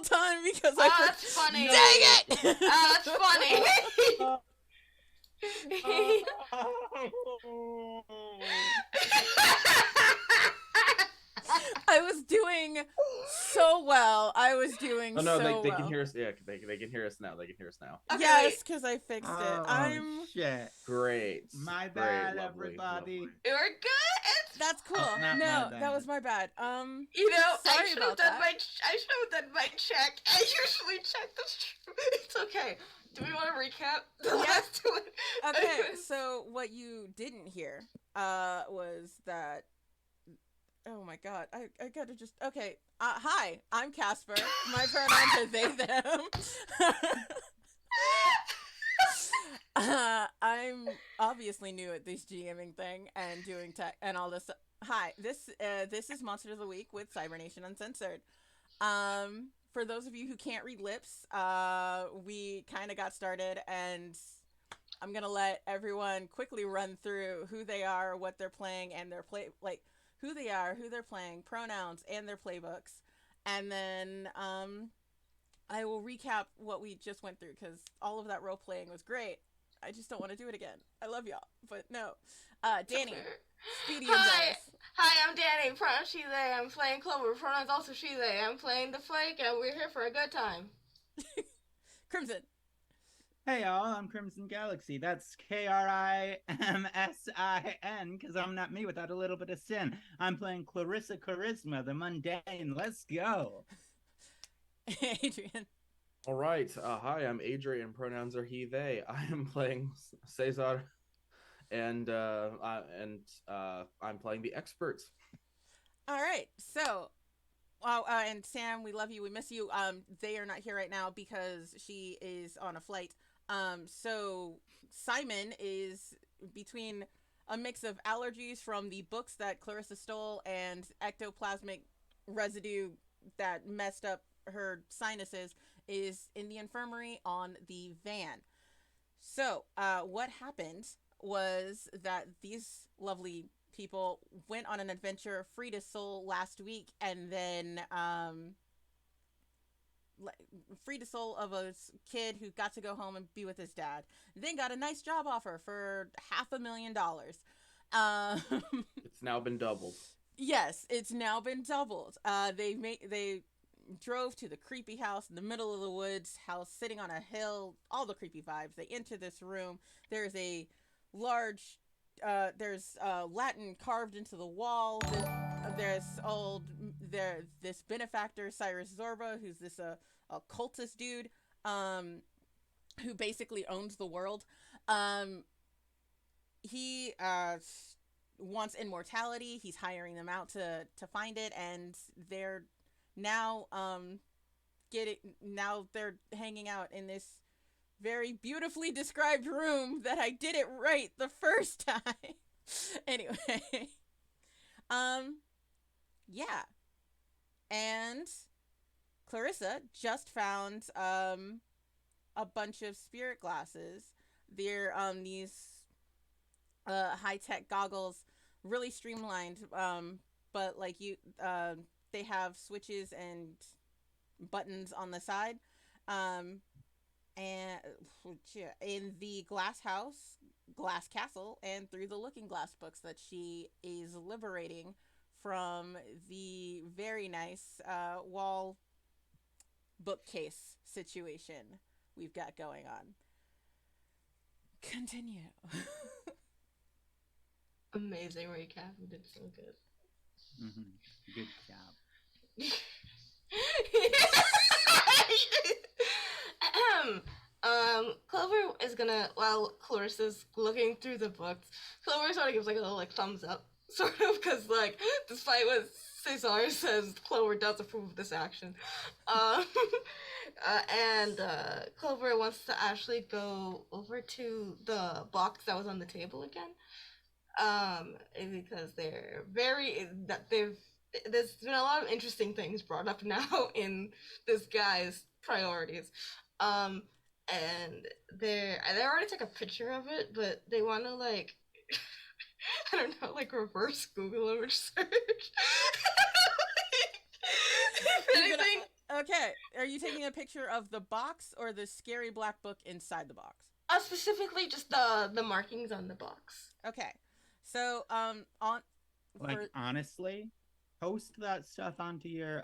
time because that's funny. Dang it! That's funny. I was doing so well. I was doing no, so they well. can hear us. Yeah, they can hear us now. They can hear us now. Okay, yes, because I fixed it. I'm shit. Great. My Great, bad, lovely, everybody. lovely. We're good. That's cool. Not my No, bad. that was my bad. You know, sorry I should have about done that. I should have done my check. I usually check this. It's okay. Do we want to recap the last one? Okay, so what you didn't hear was that. Oh my god, I gotta just. Okay, hi, I'm Casper. My pronouns are they, them. I'm obviously new at this GMing thing and doing tech and all this. Hi, this is Monster of the Week with Cybernation Uncensored. For those of you who can't read lips, we kind of got started, and I'm gonna let everyone quickly run through who they are, what they're playing, and their who they are, who they're playing, pronouns, and their playbooks, and then I will recap what we just went through because all of that role playing was great. I just don't want to do it again. I love y'all, but no. Danny, Speedy and Jealous. Hi, I'm Danny. Pronouns she, they. I'm playing Clover. Pronouns also she, they. I'm playing the Flake, and we're here for a good time. Crimson. Hey y'all, I'm Crimson Galaxy. That's KRIMSIN, because I'm not me without a little bit of sin. I'm playing Clarissa Charisma, the mundane. Let's go. Adrian. All right. Hi, I'm Adrian. Pronouns are he, they. I am playing Cesar, and I'm playing the experts. All right. So, and Sam, we love you. We miss you. They are not here right now because she is on a flight. So Simon is between a mix of allergies from the books that Clarissa stole and ectoplasmic residue that messed up her sinuses, is in the infirmary on the van. So, what happened was that these lovely people went on an adventure, freed a soul last week, and then freed a soul of a kid who got to go home and be with his dad. Then got a nice job offer for $500,000. It's now been doubled. Yes, it's now been doubled. They drove to the creepy house in the middle of the woods, house sitting on a hill, all the creepy vibes. They enter this room. There's a large, there's Latin carved into the wall. There's this benefactor, Cyrus Zorba, who's this occultist dude, who basically owns the world. He wants immortality. He's hiring them out to find it, and they're now they're hanging out in this very beautifully described room that I did it right the first time. Anyway, yeah. And Clarissa just found a bunch of spirit glasses. They're these high-tech goggles, really streamlined, but like they have switches and buttons on the side. And in the glass castle, and through the looking glass books that she is liberating from the very nice wall bookcase situation we've got going on. Continue. Amazing recap. You did so good. Good job. Clover is gonna, while Clarissa's looking through the books, Clover sort of gives like a little like thumbs up, sort of, because like, despite what Cesar says, Clover does approve of this action. And Clover wants to actually go over to the box that was on the table again, because there's been a lot of interesting things brought up now in this guy's priorities. And they already took a picture of it, but they want to like I don't know, like reverse Google image search. If anything, Okay, are you taking a picture of the box or the scary black book inside the box? Specifically just the markings on the box. Okay, so honestly, post that stuff onto your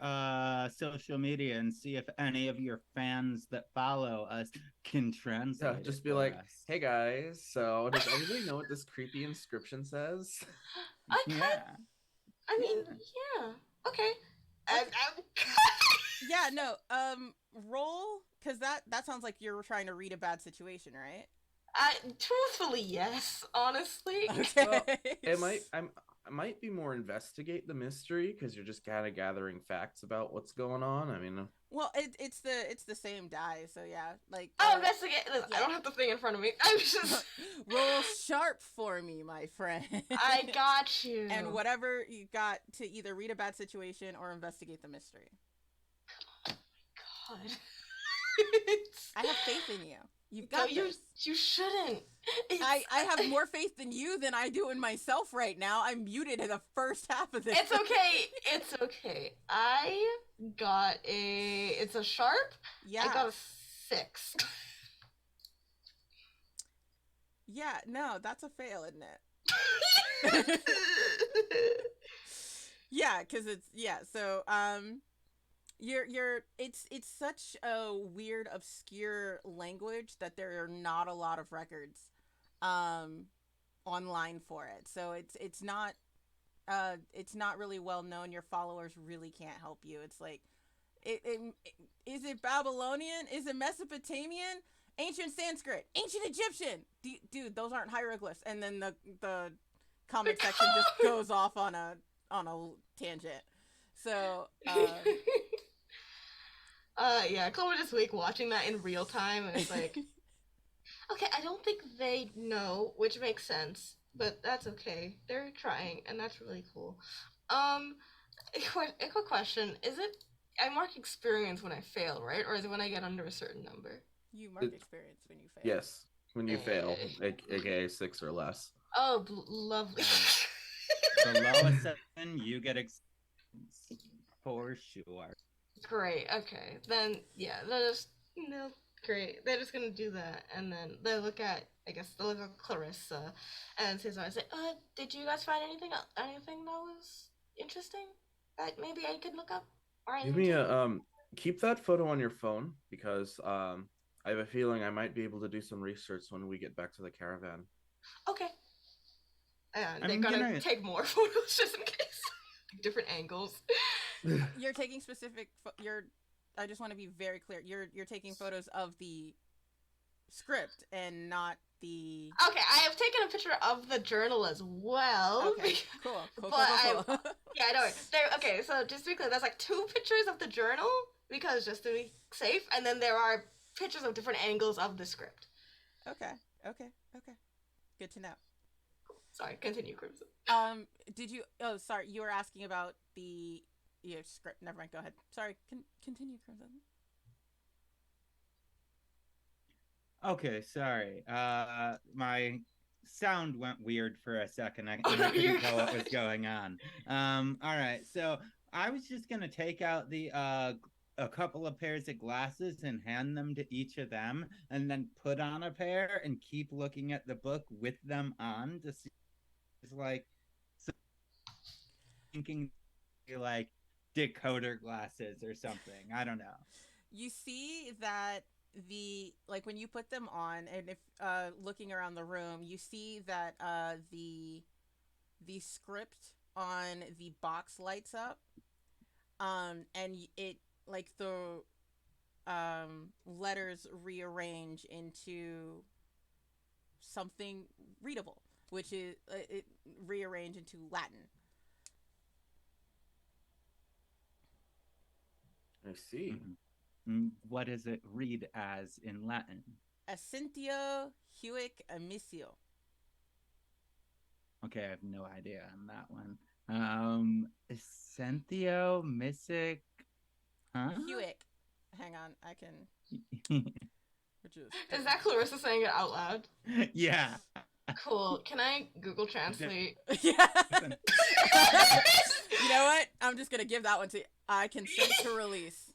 social media and see if any of your fans that follow us can translate. Yeah, just it be for like, us. hey guys, so does everybody know what this creepy inscription says? Yeah. I mean, yeah. Okay. yeah, no, roll, because that sounds like you're trying to read a bad situation, right? Truthfully, yes. Honestly. Okay. Well, I might be more investigate the mystery because you're just kind of gathering facts about what's going on. I mean, well, it's the same die, so yeah, like. Investigate. Listen, yeah. I don't have the thing in front of me. I'm just roll sharp for me, my friend. I got you. And whatever you got to either read a bad situation or investigate the mystery. Oh my god. I have faith in you. You've got no, this. You shouldn't. I have more faith in you than I do in myself right now. I'm muted in the first half of this. It's okay. It's okay. I got it's a sharp. Yeah. I got a 6. Yeah, no, that's a fail, isn't it? Yeah, because so it's such a weird, obscure language that there are not a lot of records online for it, so it's not really well known. Your followers really can't help you. It's like is it Babylonian, is it Mesopotamian, ancient Sanskrit, ancient Egyptian? Dude, those aren't hieroglyphs. And then the comment section just goes off on a tangent. So yeah, Chloe this week watching that in real time, and it's like, okay, I don't think they know, which makes sense, but that's okay. They're trying, and that's really cool. A quick question: is it I mark experience when I fail, right, or is it when I get under a certain number? You mark experience when you fail. Yes, when you fail, aka 6 or less. Oh, lovely. Below a 7, you get experience for sure. Great. Okay. Then yeah, great. They're just gonna do that, and then they look at Clarissa, and Cesar say, did you guys find anything that was interesting that maybe I could look up? Or Give me a keep that photo on your phone because I have a feeling I might be able to do some research when we get back to the caravan. Okay. They're gonna take more photos just in case, different angles. You're taking specific. I just want to be very clear. You're taking photos of the script and not the. Okay, I have taken a picture of the journal as well. Okay, cool. Yeah, I know. Okay, so just to be clear, there's like 2 pictures of the journal because just to be safe, and then there are pictures of different angles of the script. Okay. Good to know. Sorry, continue, Crimson. Did you? Oh, sorry. You were asking about your script. Never mind. Go ahead. Sorry. Continue, Crimson. Okay, sorry. My sound went weird for a second. I couldn't tell what was going on. All right. So I was just gonna take out the a couple of pairs of glasses and hand them to each of them, and then put on a pair and keep looking at the book with them on to see. It's like thinking like decoder glasses or something. I don't know. You see that when you put them on, and if looking around the room, you see that the script on the box lights up, and it like the letters rearrange into something readable, which is it rearrange into Latin. I see. Mm-hmm. What does it read as in Latin? Ascentio huic emissio. Okay, I have no idea on that one. Ascentio Mysic. Huh? Huic. Hang on, I can. Which is that Clarissa saying it out loud? Yeah. Cool. Can I Google Translate? Yeah. You know what? I'm just gonna give that one to you. I consent to release.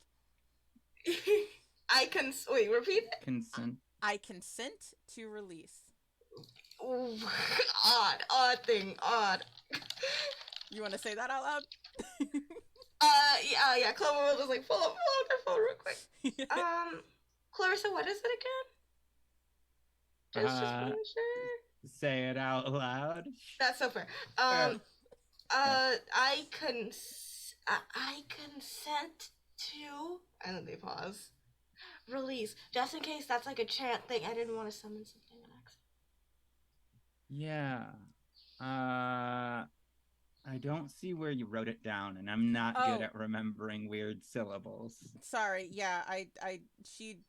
Wait, repeat it. Consent. I consent to release. Ooh, odd thing, odd. You want to say that out loud? Yeah. Clover will just like pull up their phone real quick. Clarissa, what is it again? Just making sure. Say it out loud. That's so fair. I consent to, and then they pause. Release, just in case that's like a chant thing. I didn't want to summon something on accident. Yeah. I don't see where you wrote it down, and I'm not good at remembering weird syllables. Sorry. Yeah, she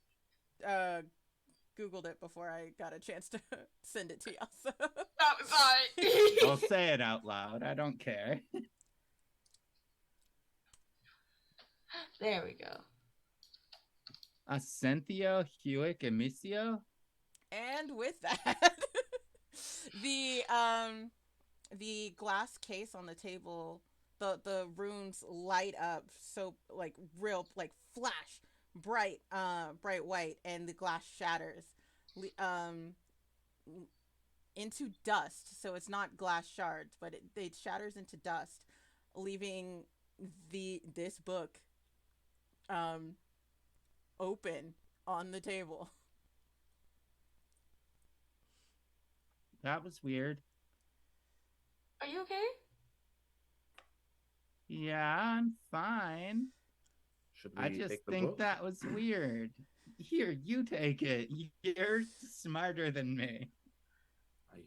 Googled it before I got a chance to send it to y'all. So. I'm sorry. I'll say it out loud. I don't care. There we go. Ascentio Hewick Emisio? And with that, the glass case on the table, the runes light up so like real like flash bright white, and the glass shatters into dust. So it's not glass shards, but it shatters into dust, leaving this book open on the table. That was weird. Are you okay? Yeah, I'm fine. I just think that was weird. Here, you take it. You're smarter than me.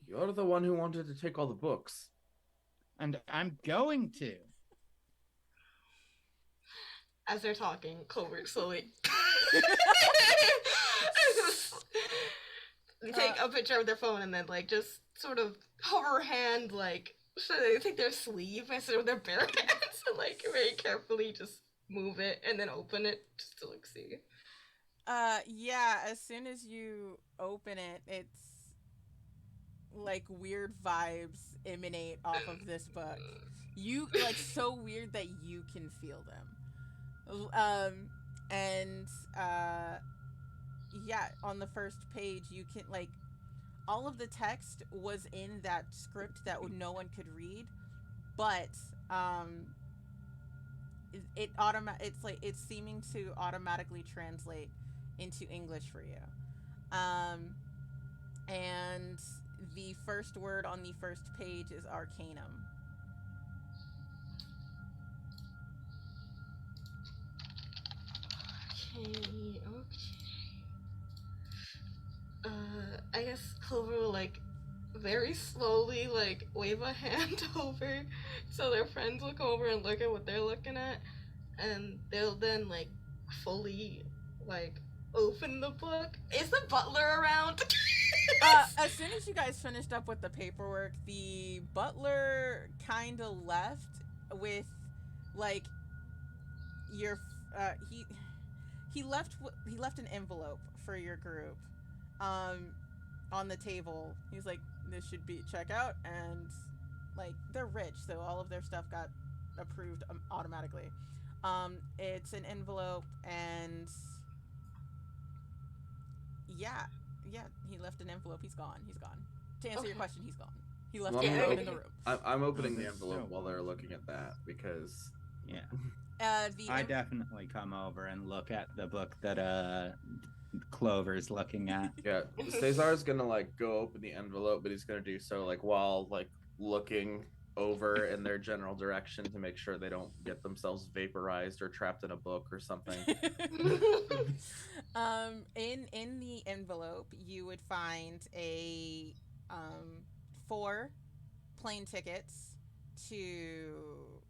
You're the one who wanted to take all the books. And I'm going to. As they're talking, Clover slowly take a picture of their phone and then like just sort of hover hand like so they take their sleeve instead of their bare hands and like very carefully just move it and then open it just to like see. Yeah, as soon as you open it, it's like weird vibes emanate off of this book. You like so weird that you can feel them. Yeah, on the first page you can like all of the text was in that script that no one could read, but it's like it's seeming to automatically translate into English for you. And the first word on the first page is Arcanum. Okay. I guess Clover will like very slowly like wave a hand over so their friends look over and look at what they're looking at, and they'll then like fully like open the book. Is the butler around? As soon as you guys finished up with the paperwork, the butler kind of left with like your he left an envelope for your group on the table. He's like, this should be checkout, and like they're rich, so all of their stuff got approved automatically. It's an envelope, and yeah, he left an envelope. He's gone. To answer your question, he's gone. He left the envelope in the room. I'm opening the envelope while they're looking at that because yeah. I definitely come over and look at the book that Clover's looking at. Yeah, Cesar's gonna like go open the envelope, but he's gonna do so like while like looking over in their general direction to make sure they don't get themselves vaporized or trapped in a book or something. In the envelope, you would find a 4 plane tickets to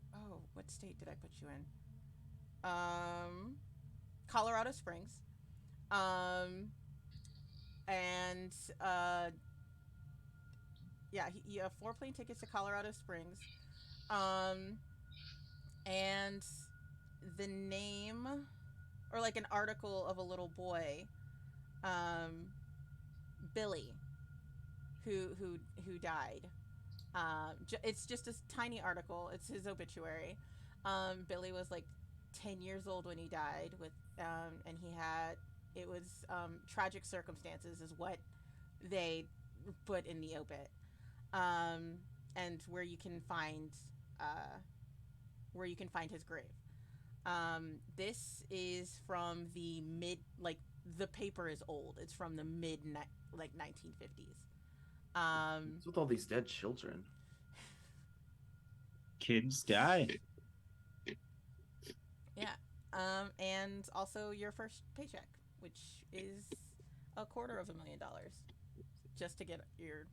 what state did I put you in? Colorado Springs. And you have 4 plane tickets to Colorado Springs. And the name or like an article of a little boy, Billy, who died. It's just a tiny article. It's his obituary. Billy was like 10 years old when he died with and it was tragic circumstances is what they put in the obit, and uh, where you can find his grave. This is from the the paper is old. It's from the mid 1950s. What's with all these dead children? Kids die. Yeah. And also your first paycheck, which is $250,000, just to get your.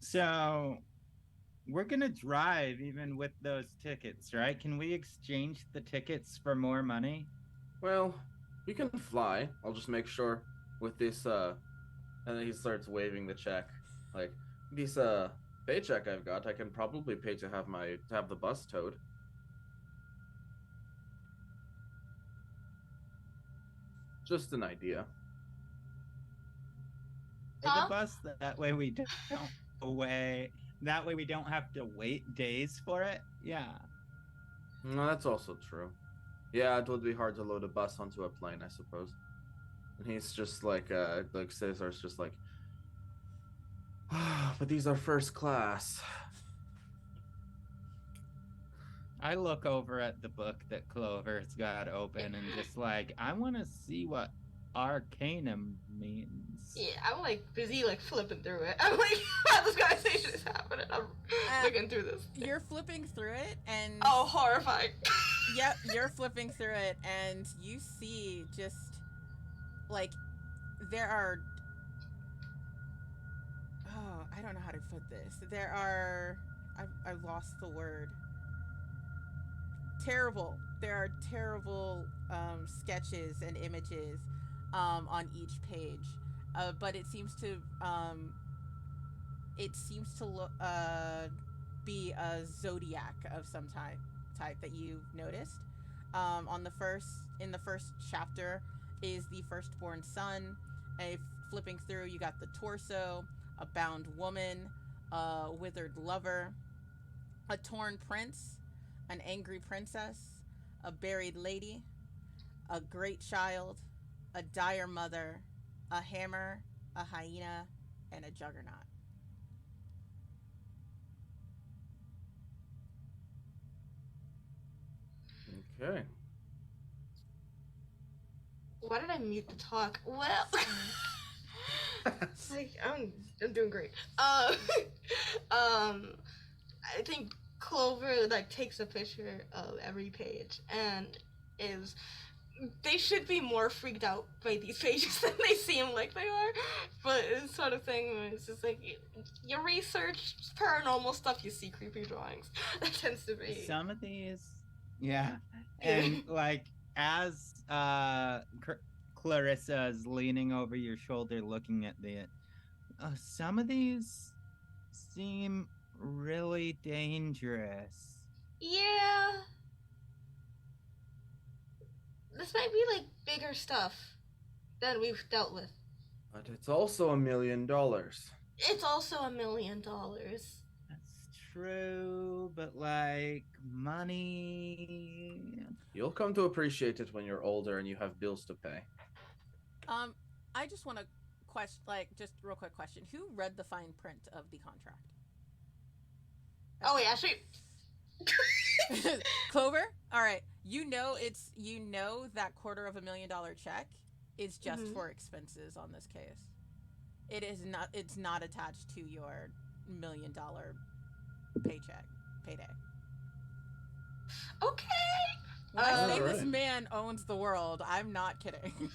So we're gonna drive even with those tickets, right? Can we exchange the tickets for more money? Well, you can fly. I'll just make sure with this and then he starts waving the check. Like, this paycheck I've got, I can probably pay to have the bus towed. Just an idea. The bus, that way we don't away. That way we don't have to wait days for it. Yeah. No, that's also true. Yeah, it would be hard to load a bus onto a plane, I suppose. And he's just like Caesar's just like, but these are first class. I look over at the book that Clover's got open and just like, I want to see what Arcanum means. Yeah, I'm like busy like flipping through it. I'm like, how this conversation is happening. I'm looking through this. You're flipping through it and oh, horrifying. Yep, you're flipping through it and you see just like there are I don't know how to put this. There are I lost the word. Terrible. There are terrible sketches and images on each page, but it seems to look be a zodiac of some type that you've noticed. In the first chapter is the firstborn son. Flipping through, you got the torso, a bound woman, a withered lover, a torn prince, an angry princess, a buried lady, a great child, a dire mother, a hammer, a hyena, and a juggernaut. Okay. Why did I mute the talk? Well, like I'm doing great. I think Clover like takes a picture of every page and they should be more freaked out by these pages than they seem like they are, but it's sort of thing where it's just like you research paranormal stuff, you see creepy drawings. That tends to be some of these. Yeah. And like as Clarissa is leaning over your shoulder looking at some of these seem really dangerous. Yeah. This might be like bigger stuff than we've dealt with. But it's also $1 million. It's also $1 million. That's true, but like money. You'll come to appreciate it when you're older and you have bills to pay. I just want to just real quick question. Who read the fine print of the contract? Oh wait, actually. Clover? All right. You know that $250,000 check is just for expenses on this case. It's not attached to your $1 million payday. Okay. When I say this man owns the world, I'm not kidding.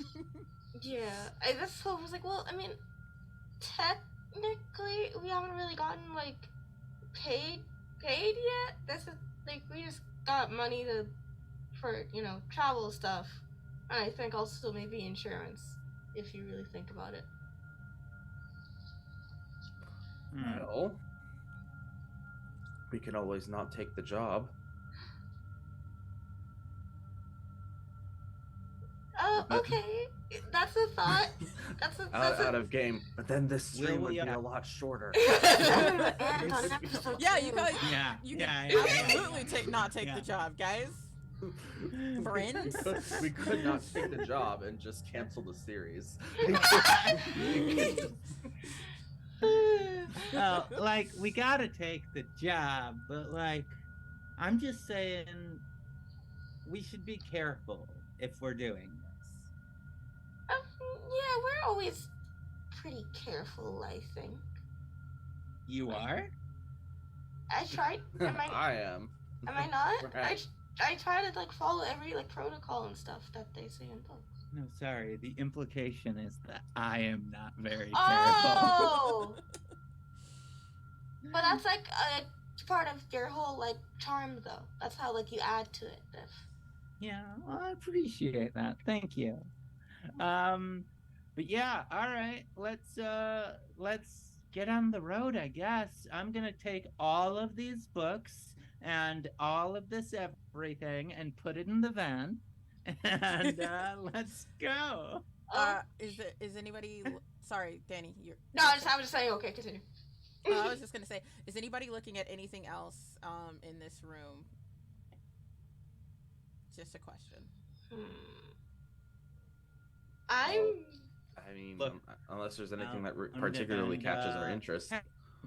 Yeah. That's what I was like, well, I mean, technically we haven't really gotten like paid yet. We just got money for travel stuff, and I think also maybe insurance if you really think about it. Well, we can always not take the job. Okay. That's a thought. That's out of game. But then this stream would be a lot shorter. And on episode Yeah, 2. you guys. Yeah, You yeah, can yeah, absolutely yeah. take the job, guys. Friends. We could not take the job and just cancel the series. Like, we gotta take the job, but like, I'm just saying, we should be careful if we're doing this. Yeah, we're always pretty careful, I think. You are? I tried. Am I am. I not? Perhaps. I try to like follow every like protocol and stuff that they say in books. No, sorry. The implication is that I am not very careful. Oh! But that's like a part of your whole like charm, though. That's how like you add to it. Yeah, well, I appreciate that. Thank you. But yeah, all right. Let's get on the road, I guess. I'm gonna take all of these books and all of this everything and put it in the van, and let's go. Is anybody? Sorry, Danny. No, I was just saying. Okay, continue. I was just gonna say, is anybody looking at anything else in this room? Just a question. I mean, Look, unless there's anything that I'm particularly gonna, catches our interest.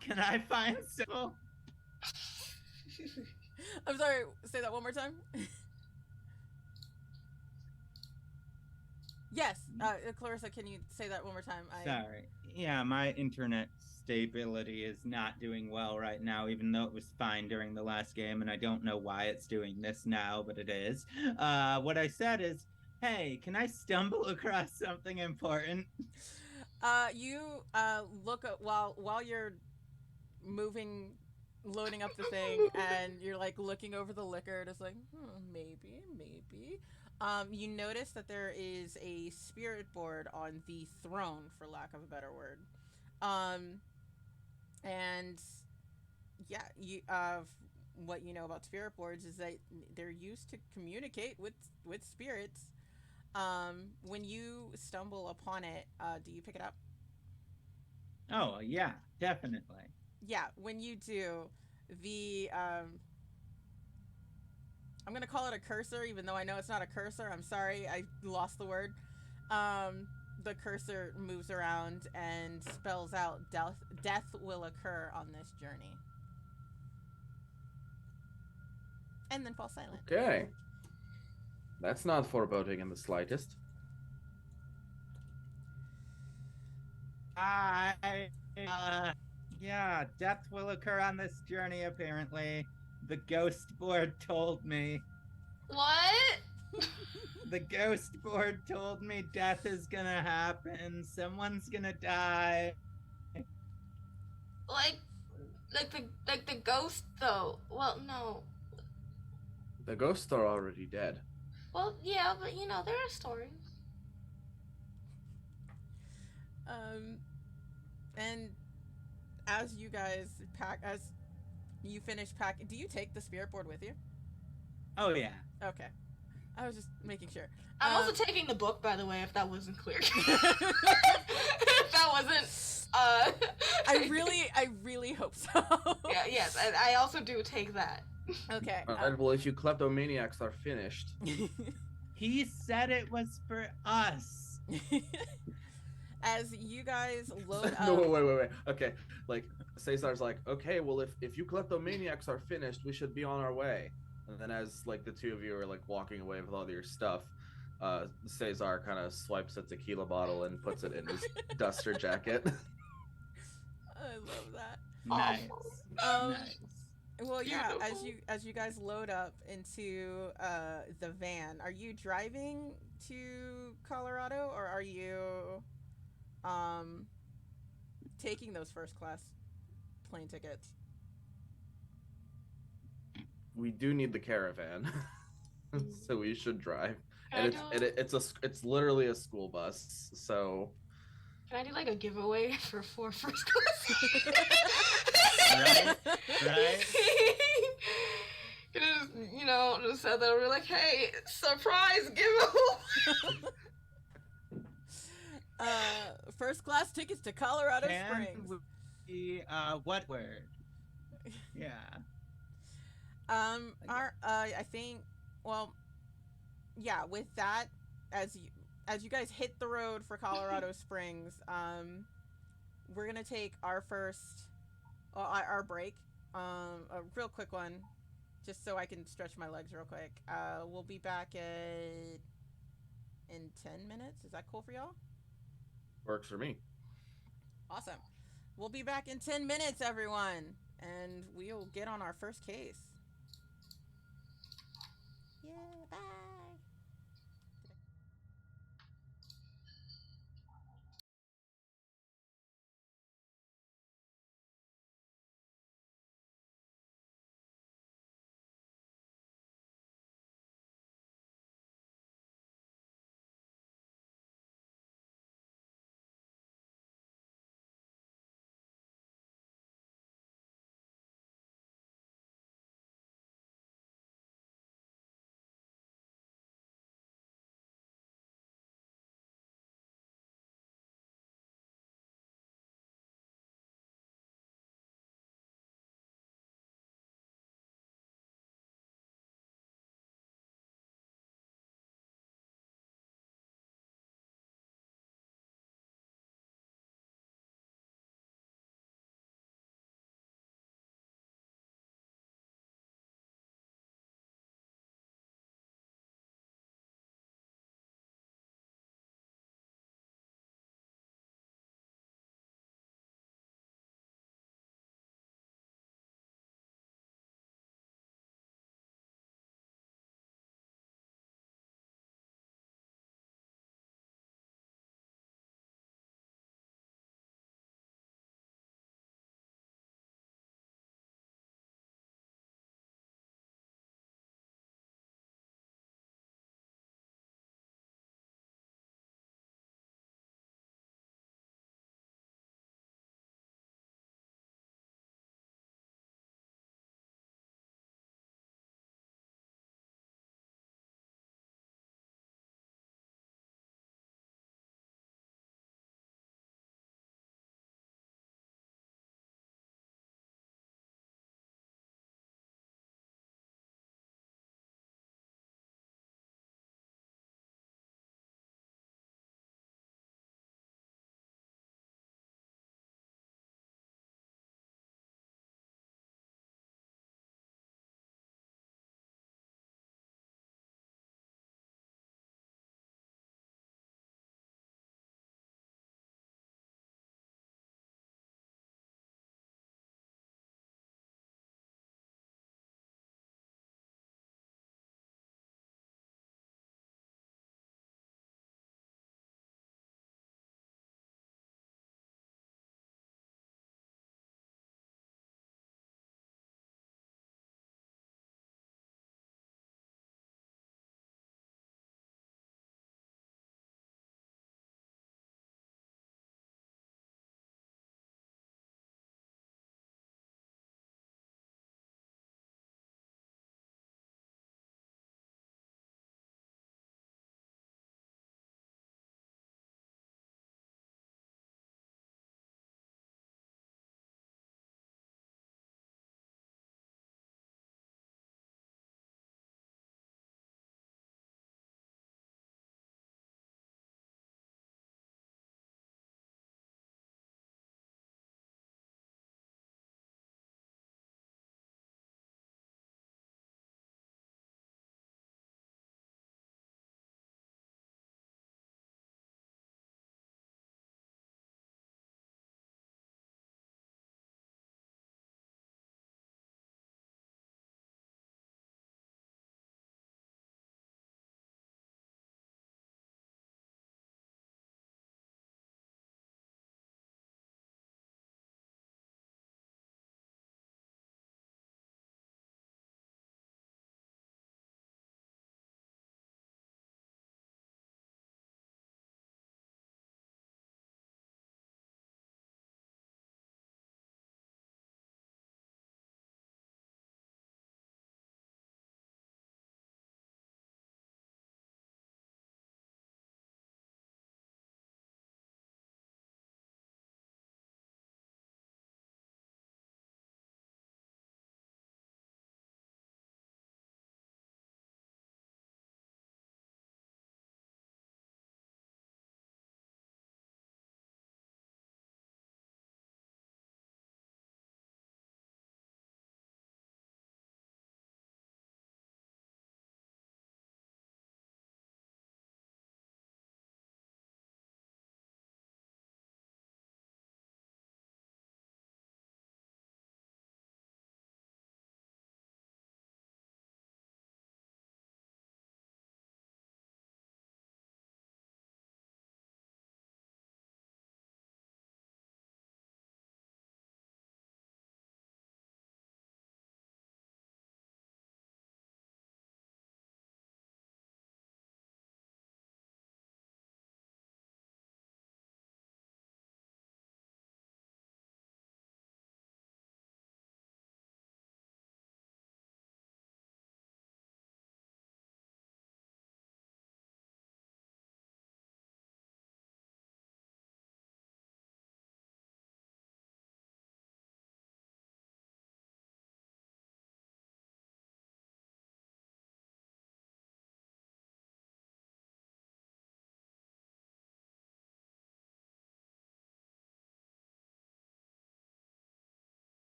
Can I find Sybil? I'm sorry. Say that one more time. Yes, Clarissa. Can you say that one more time? Sorry. Yeah, my internet stability is not doing well right now, even though it was fine during the last game, and I don't know why it's doing this now, but it is. What I said is, hey, can I stumble across something important? You look at while you're moving, loading up the thing, and you're like looking over the liquor. It's like, maybe. You notice that there is a spirit board on the throne, for lack of a better word. And yeah, what you know about spirit boards is that they're used to communicate with spirits. When you stumble upon it, do you pick it up? Oh, yeah, definitely. Yeah, when you do, the I'm gonna call it a cursor, even though I know it's not a cursor. I'm sorry, I lost the word. The cursor moves around and spells out death will occur on this journey. And then falls silent. Okay. That's not foreboding in the slightest. Yeah, death will occur on this journey, apparently. The ghost board told me. What? The ghost board told me death is gonna happen. Someone's gonna die. Like the ghost though. Well, no. The ghosts are already dead. Well, yeah, but you know there are stories. And as you guys as you finish packing, do you take the spirit board with you? Oh yeah. Okay. I was just making sure. I'm also taking the book, by the way, if that wasn't clear. If that wasn't, I really hope so. Yeah, yes, I also do take that. Okay. Well, if you kleptomaniacs are finished. He said it was for us. As you guys load up. No, wait. Okay, like Cesar's like, okay, well, if you kleptomaniacs are finished, we should be on our way. And then as like the two of you are like walking away with all your stuff, Cesar kind of swipes a tequila bottle and puts it in his duster jacket. I love that. Nice. Nice. Well, yeah. As you guys load up into the van, are you driving to Colorado, or are you taking those first class plane tickets? We do need the caravan, so we should drive. And it's literally a school bus. So can I do like a giveaway for 4 first class? Right. Just said that we're like, hey, surprise giveaway. First class tickets to Colorado Can Springs. we, what word? Yeah. I think, well, yeah, with that, as you guys hit the road for Colorado Springs, we're gonna take our first, our break, a real quick one, just so I can stretch my legs real quick. We'll be back in 10 minutes. Is that cool for y'all? Works for me. Awesome. We'll be back in 10 minutes, everyone, and we'll get on our first case. Yeah, bye.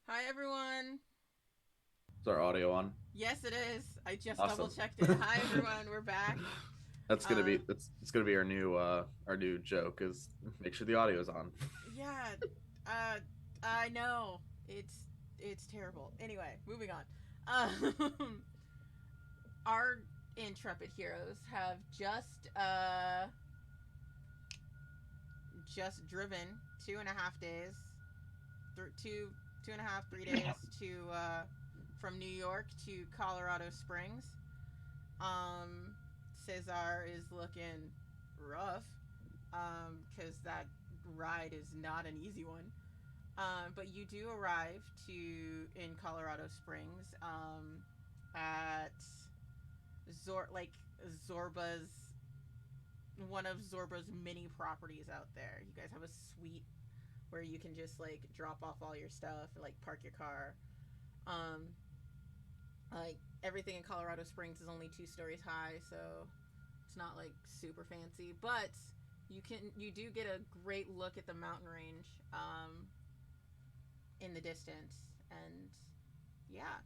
Hi, everyone. Is our audio on? Yes, it is. I just Awesome. double checked it. Hi, everyone. We're back. That's gonna be it's gonna be our new joke is make sure the audio's on. Yeah. I know. It's terrible. Anyway, moving on. Our intrepid heroes have just driven 2.5 days, 3 days to from New York to Colorado Springs. Cesar is looking rough, because that ride is not an easy one. But you do arrive in Colorado Springs, at Zorba's, one of Zorba's many properties out there. You guys have a suite where you can just like drop off all your stuff and like park your car. Like everything in Colorado Springs is only 2 stories high, so it's not like super fancy, but you do get a great look at the mountain range in the distance, and yeah.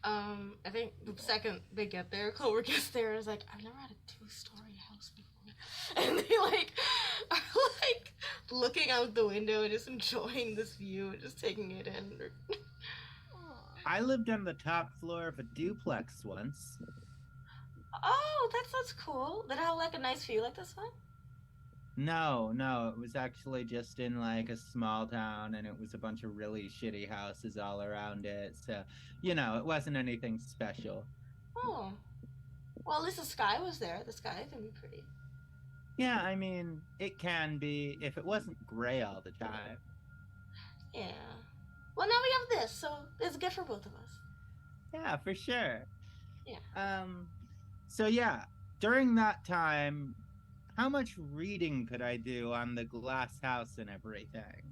I think the second they get there, Clover gets there and is like, I've never had a 2-story house before. And they like are like looking out the window and just enjoying this view and just taking it in. I lived on the top floor of a duplex once. Oh, that sounds cool. Did it have like a nice view like this one? No, it was actually just in like a small town, and it was a bunch of really shitty houses all around it. So, it wasn't anything special. Oh. Well, at least the sky was there. The sky can be pretty. Yeah, I mean, it can be if it wasn't gray all the time. Yeah. Well, now we have this, so it's good for both of us. Yeah, for sure. Yeah. So yeah, during that time, how much reading could I do on the glass house and everything?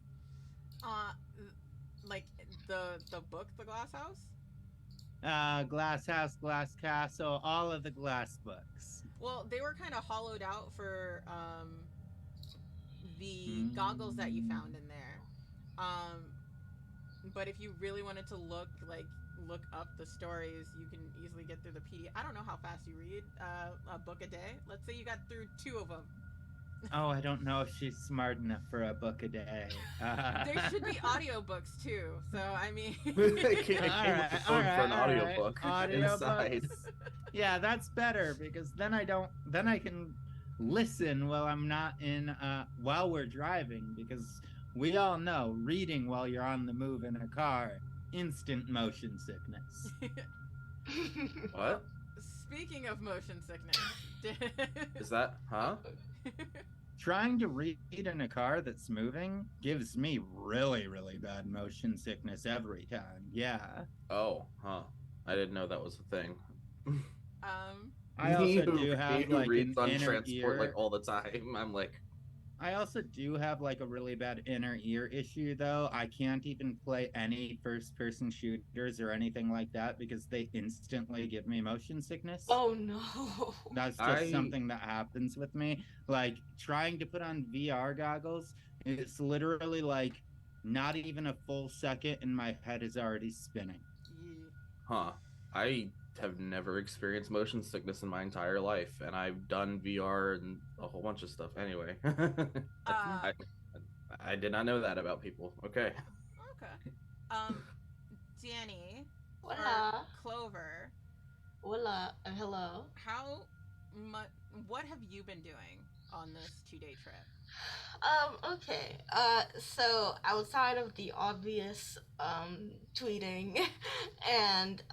Like the book, The Glass House? Glass House, Glass Castle, all of the glass books. Well, they were kind of hollowed out for the goggles that you found in there. But if you really wanted to look up the stories, you can easily get through the PDF. I don't know how fast you read a book a day. Let's say you got through 2 of them. Oh, I don't know if she's smart enough for a book a day. There should be audiobooks too. So I mean, I came with the phone for an audiobook inside. Yeah, that's better because then I can listen while I'm not while we're driving, because we all know reading while you're on the move in a car, instant motion sickness. What? Speaking of motion sickness, Is that, huh? Trying to read in a car that's moving gives me really, really bad motion sickness every time. Yeah. Oh, huh. I didn't know that was a thing. I also do have like reads an on inner transport ear. like all the time. I'm like, I also do have like a really bad inner ear issue though. I can't even play any first-person shooters or anything like that because they instantly give me motion sickness. Oh no. That's just something that happens with me. Like trying to put on VR goggles, it's literally like not even a full second and my head is already spinning. Huh. I have never experienced motion sickness in my entire life, and I've done VR and a whole bunch of stuff. Anyway, I did not know that about people. Okay. Danny. Hola. Clover. Hola. Hello. What have you been doing on this 2-day trip? Okay. So outside of the obvious tweeting and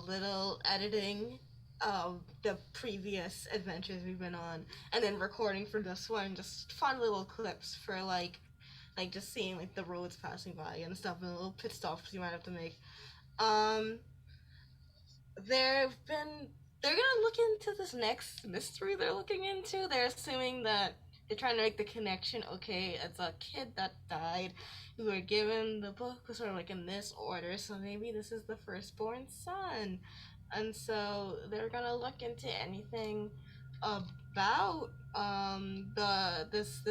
little editing of the previous adventures we've been on, and then recording for this one, just fun little clips for like just seeing like the roads passing by and stuff, and little pit stops you might have to make. They're gonna look into this next mystery they're looking into. They're assuming that they're trying to make the connection. Okay, it's a kid that died who were given the book was sort of like in this order, so maybe this is the firstborn son. And so they're gonna look into anything about this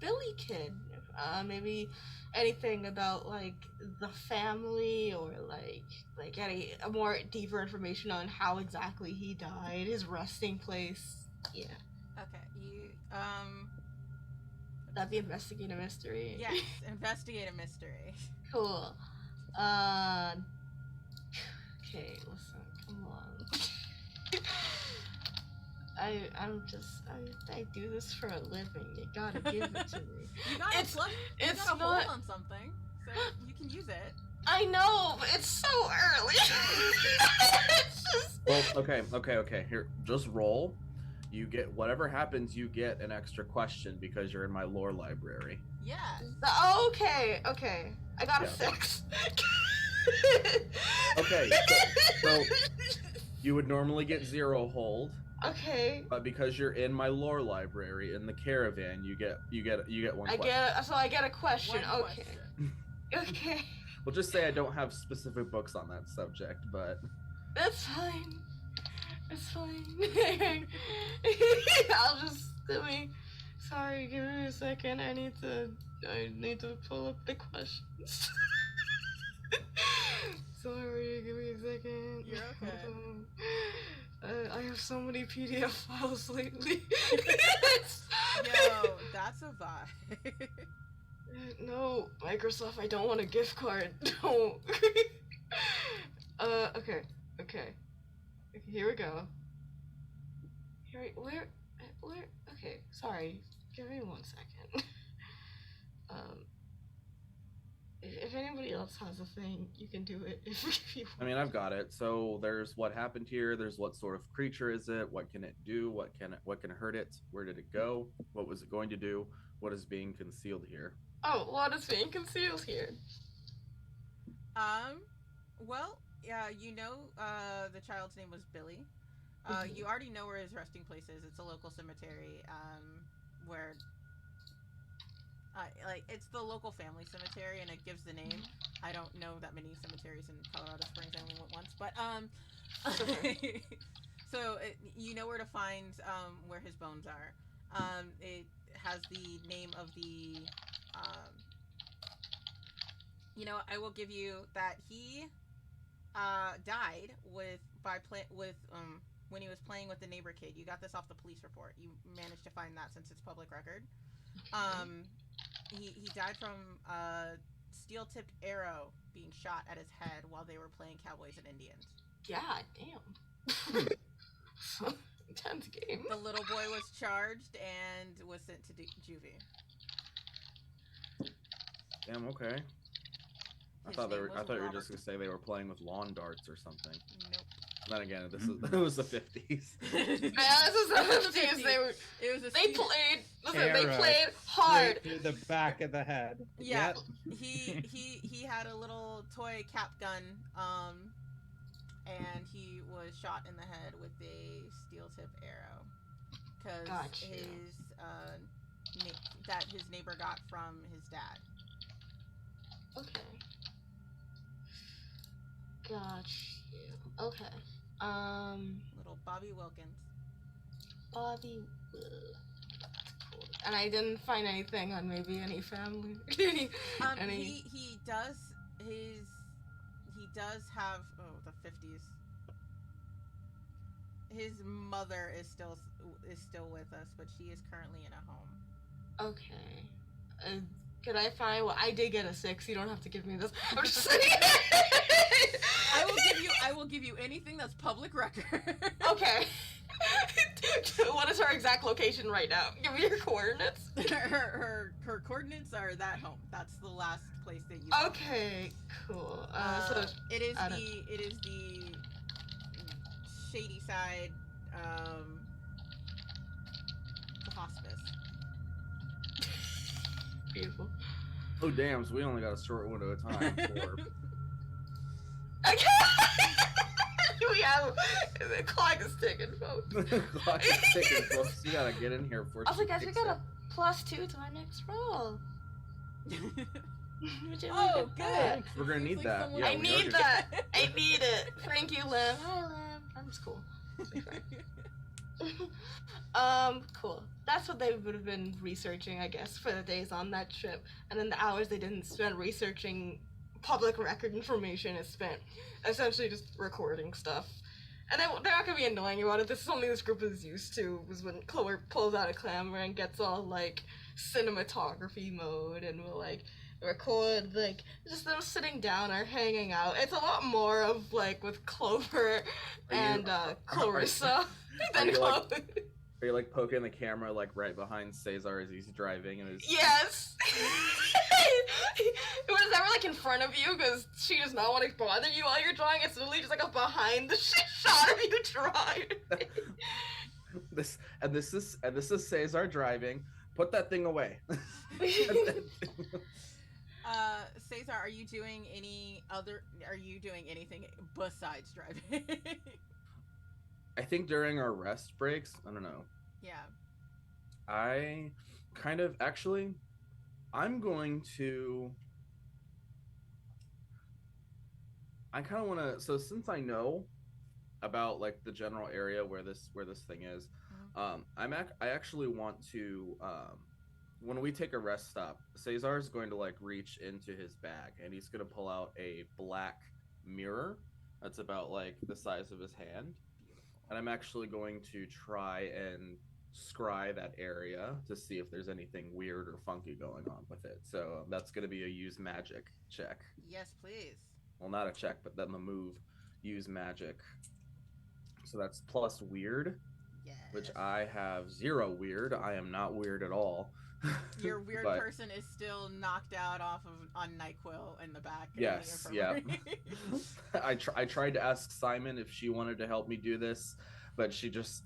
Billy kid Maybe anything about like the family, or like any more deeper information on how exactly he died, his resting place. Yeah. Okay, you That'd be investigate a mystery. yes, investigate a mystery. Cool. Okay, listen, come on. I do this for a living. You gotta give it to me. You got It's- you it's got a not- hold on something, so you can use it. I know, but it's so early. It's just... Well, okay. Here, just roll. You get whatever happens. You get an extra question because you're in my lore library. Yeah. Okay. I got a Yeah. 6. Okay, so you would normally get 0 hold, Okay. but because you're in my lore library in the caravan, you get 1 I question. get a question. One Okay. question. Okay. We'll just say I don't have specific books on that subject, but That's fine. It's fine. I'll just sorry, give me a second. I need to pull up the questions. Sorry, give me a second. You're okay. I have so many PDF files lately. Yo, that's a vibe. No, Microsoft, I don't want a gift card. Don't. Okay. Here we go. Where? Okay, sorry. Give me 1 second. If anybody else has a thing, you can do it. If you want. I mean I've got it. So there's what happened here. There's what sort of creature is it? What can it do? What can hurt it? Where did it go? What was it going to do? What is being concealed here? Oh, what is being concealed here? Well, yeah, the child's name was Billy. You already know where his resting place is. It's a local cemetery, where, it's the local family cemetery, and it gives the name. I don't know that many cemeteries in Colorado Springs. I only went once, but, so you know where to find, where his bones are. It has the name of the, I will give you that he died when he was playing with the neighbor kid. You got this off the police report. You managed to find that since it's public record. He died from a steel-tipped arrow being shot at his head while they were playing Cowboys and Indians. God damn. Intense game. The little boy was charged and was sent to juvie. Damn, okay. I His thought name you was were Robert. just gonna say they were playing with lawn darts or something. Nope. Then again, it was the 50s. Yeah, this is the 50s. They played hard. Straight through the back of the head. Yeah, Yep. he had a little toy cap gun, and he was shot in the head with a steel-tip arrow, because Gotcha. that his neighbor got from his dad. Okay. Gotcha. Okay. Little Bobby Wilkins. Bobby. Cool. And I didn't find anything on maybe any family. any... He does have the 50s. His mother is still with us, but she is currently in a home. Okay. Could I find? Well, I did get a 6. You don't have to give me this. I'm just saying. I will give you anything that's public record. Okay. What is her exact location right now? Give me your coordinates. her coordinates are that home. That's the last place that you. Okay. Cool. So it is the shady side. The hospice. Beautiful. Oh damn! So we only got a short window of time for. Okay. We have the clock is ticking, folks. Clock is ticking, folks. You gotta get in here for. I was like, guys, we got a +2 to my next roll. Oh, good. We're gonna need that. Yeah, I we need are that. I need it. Thank you, Lim. Hi, Lim. I'm just cool. Cool. that's what they would have been researching, I guess, for the days on that trip. And then the hours they didn't spend researching public record information is spent essentially just recording stuff. And they're not gonna be annoying about it. This is something this group is used to, was when Chloe pulls out a camera and gets all, like, cinematography mode and will, like, record, like, just them sitting down or hanging out. It's a lot more of, like, with Clover and Clarissa than Chloe. Are you like poking the camera like right behind Cesar as he's driving and his... Yes! It was never like in front of you because she does not want to bother you while you're drawing. It's literally just like a behind the shot of you drawing. This is Cesar driving. Put that thing away. Cesar, are you doing anything besides driving? I think during our rest breaks, I don't know. Yeah. I kind of actually, I'm going to. I kind of want to. So since I know about like the general area where this thing is, I actually want to. When we take a rest stop, Cesar is going to like reach into his bag and he's going to pull out a black mirror that's about like the size of his hand. And I'm actually going to try and scry that area to see if there's anything weird or funky going on with it. So that's going to be a use magic check. Yes, please. Well, not a check, but then the move, use magic. So that's plus weird, yes. Which I have 0 weird. I am not weird at all. Your weird person is still knocked out on NyQuil in the back. Yes, yeah. I tried to ask Simon if she wanted to help me do this, but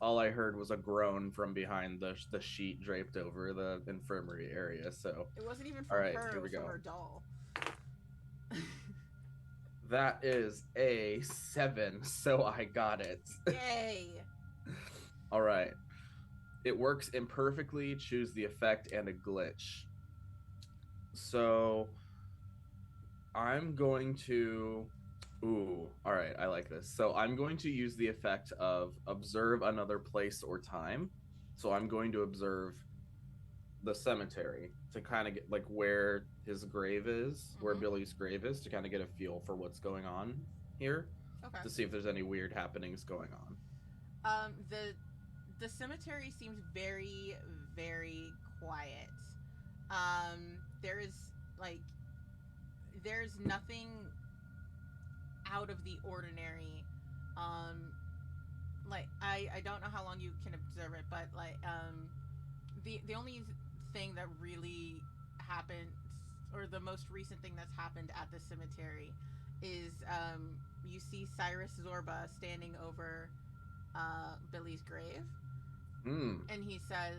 all I heard was a groan from behind the sheet draped over the infirmary area. So it wasn't even from her. It was from her doll. That is a 7, so I got it. Yay! All right. It works imperfectly, choose the effect, and a glitch. So I'm going to... Ooh, all right, I like this. So I'm going to use the effect of observe another place or time. So I'm going to observe the cemetery to kind of get like where his grave is, where Billy's grave is, to kind of get a feel for what's going on here. Okay. To see if there's any weird happenings going on. The cemetery seems very, very quiet. There's nothing out of the ordinary. I don't know how long you can observe it, but the only thing that really happened, or the most recent thing that's happened at the cemetery, is you see Cyrus Zorba standing over Billy's grave. And he says,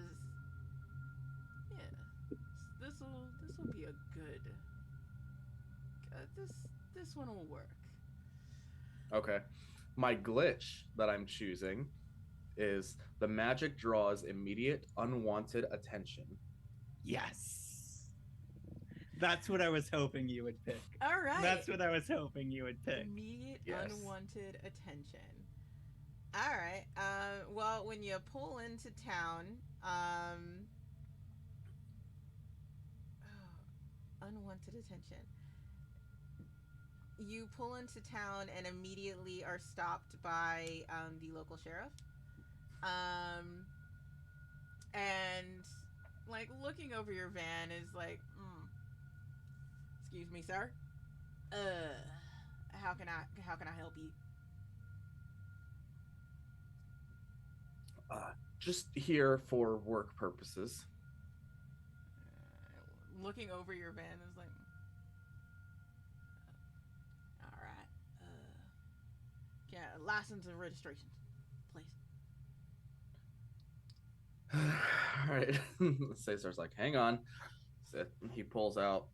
"Yeah, this will be a good. This one will work." Okay, my glitch that I'm choosing is the magic draws immediate unwanted attention. Yes, that's what I was hoping you would pick. All right, that's what I was hoping you would pick. Immediate unwanted attention. All right. Well, when you pull into town, unwanted attention. You pull into town and immediately are stopped by the local sheriff. And like looking over your van is like, excuse me, sir. How can I help you? Just here for work purposes. Looking over your van is like, all right. Yeah, license and registration, please. All right. Cesar's like, hang on. So he pulls out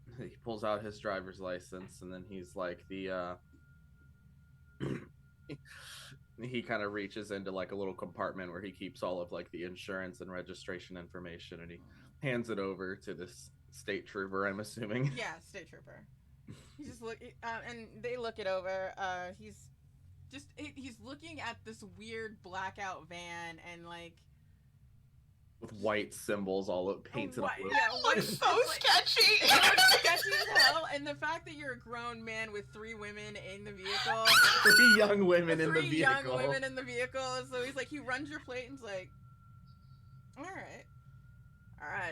his driver's license, and then he's like he kind of reaches into like a little compartment where he keeps all of like the insurance and registration information, and he hands it over to this state trooper, I'm assuming. Yeah, state trooper. He's just and they look it over. He's looking at this weird blackout van, and like with white symbols all painted White, all over. yeah, white, It's so it's like- sketchy. it's sketchy as hell, and the fact that you're a grown man with 3 women in the vehicle, 3 young women in the 3 vehicle. young women in the vehicle, so he's like, he runs your plate and he's like, all right,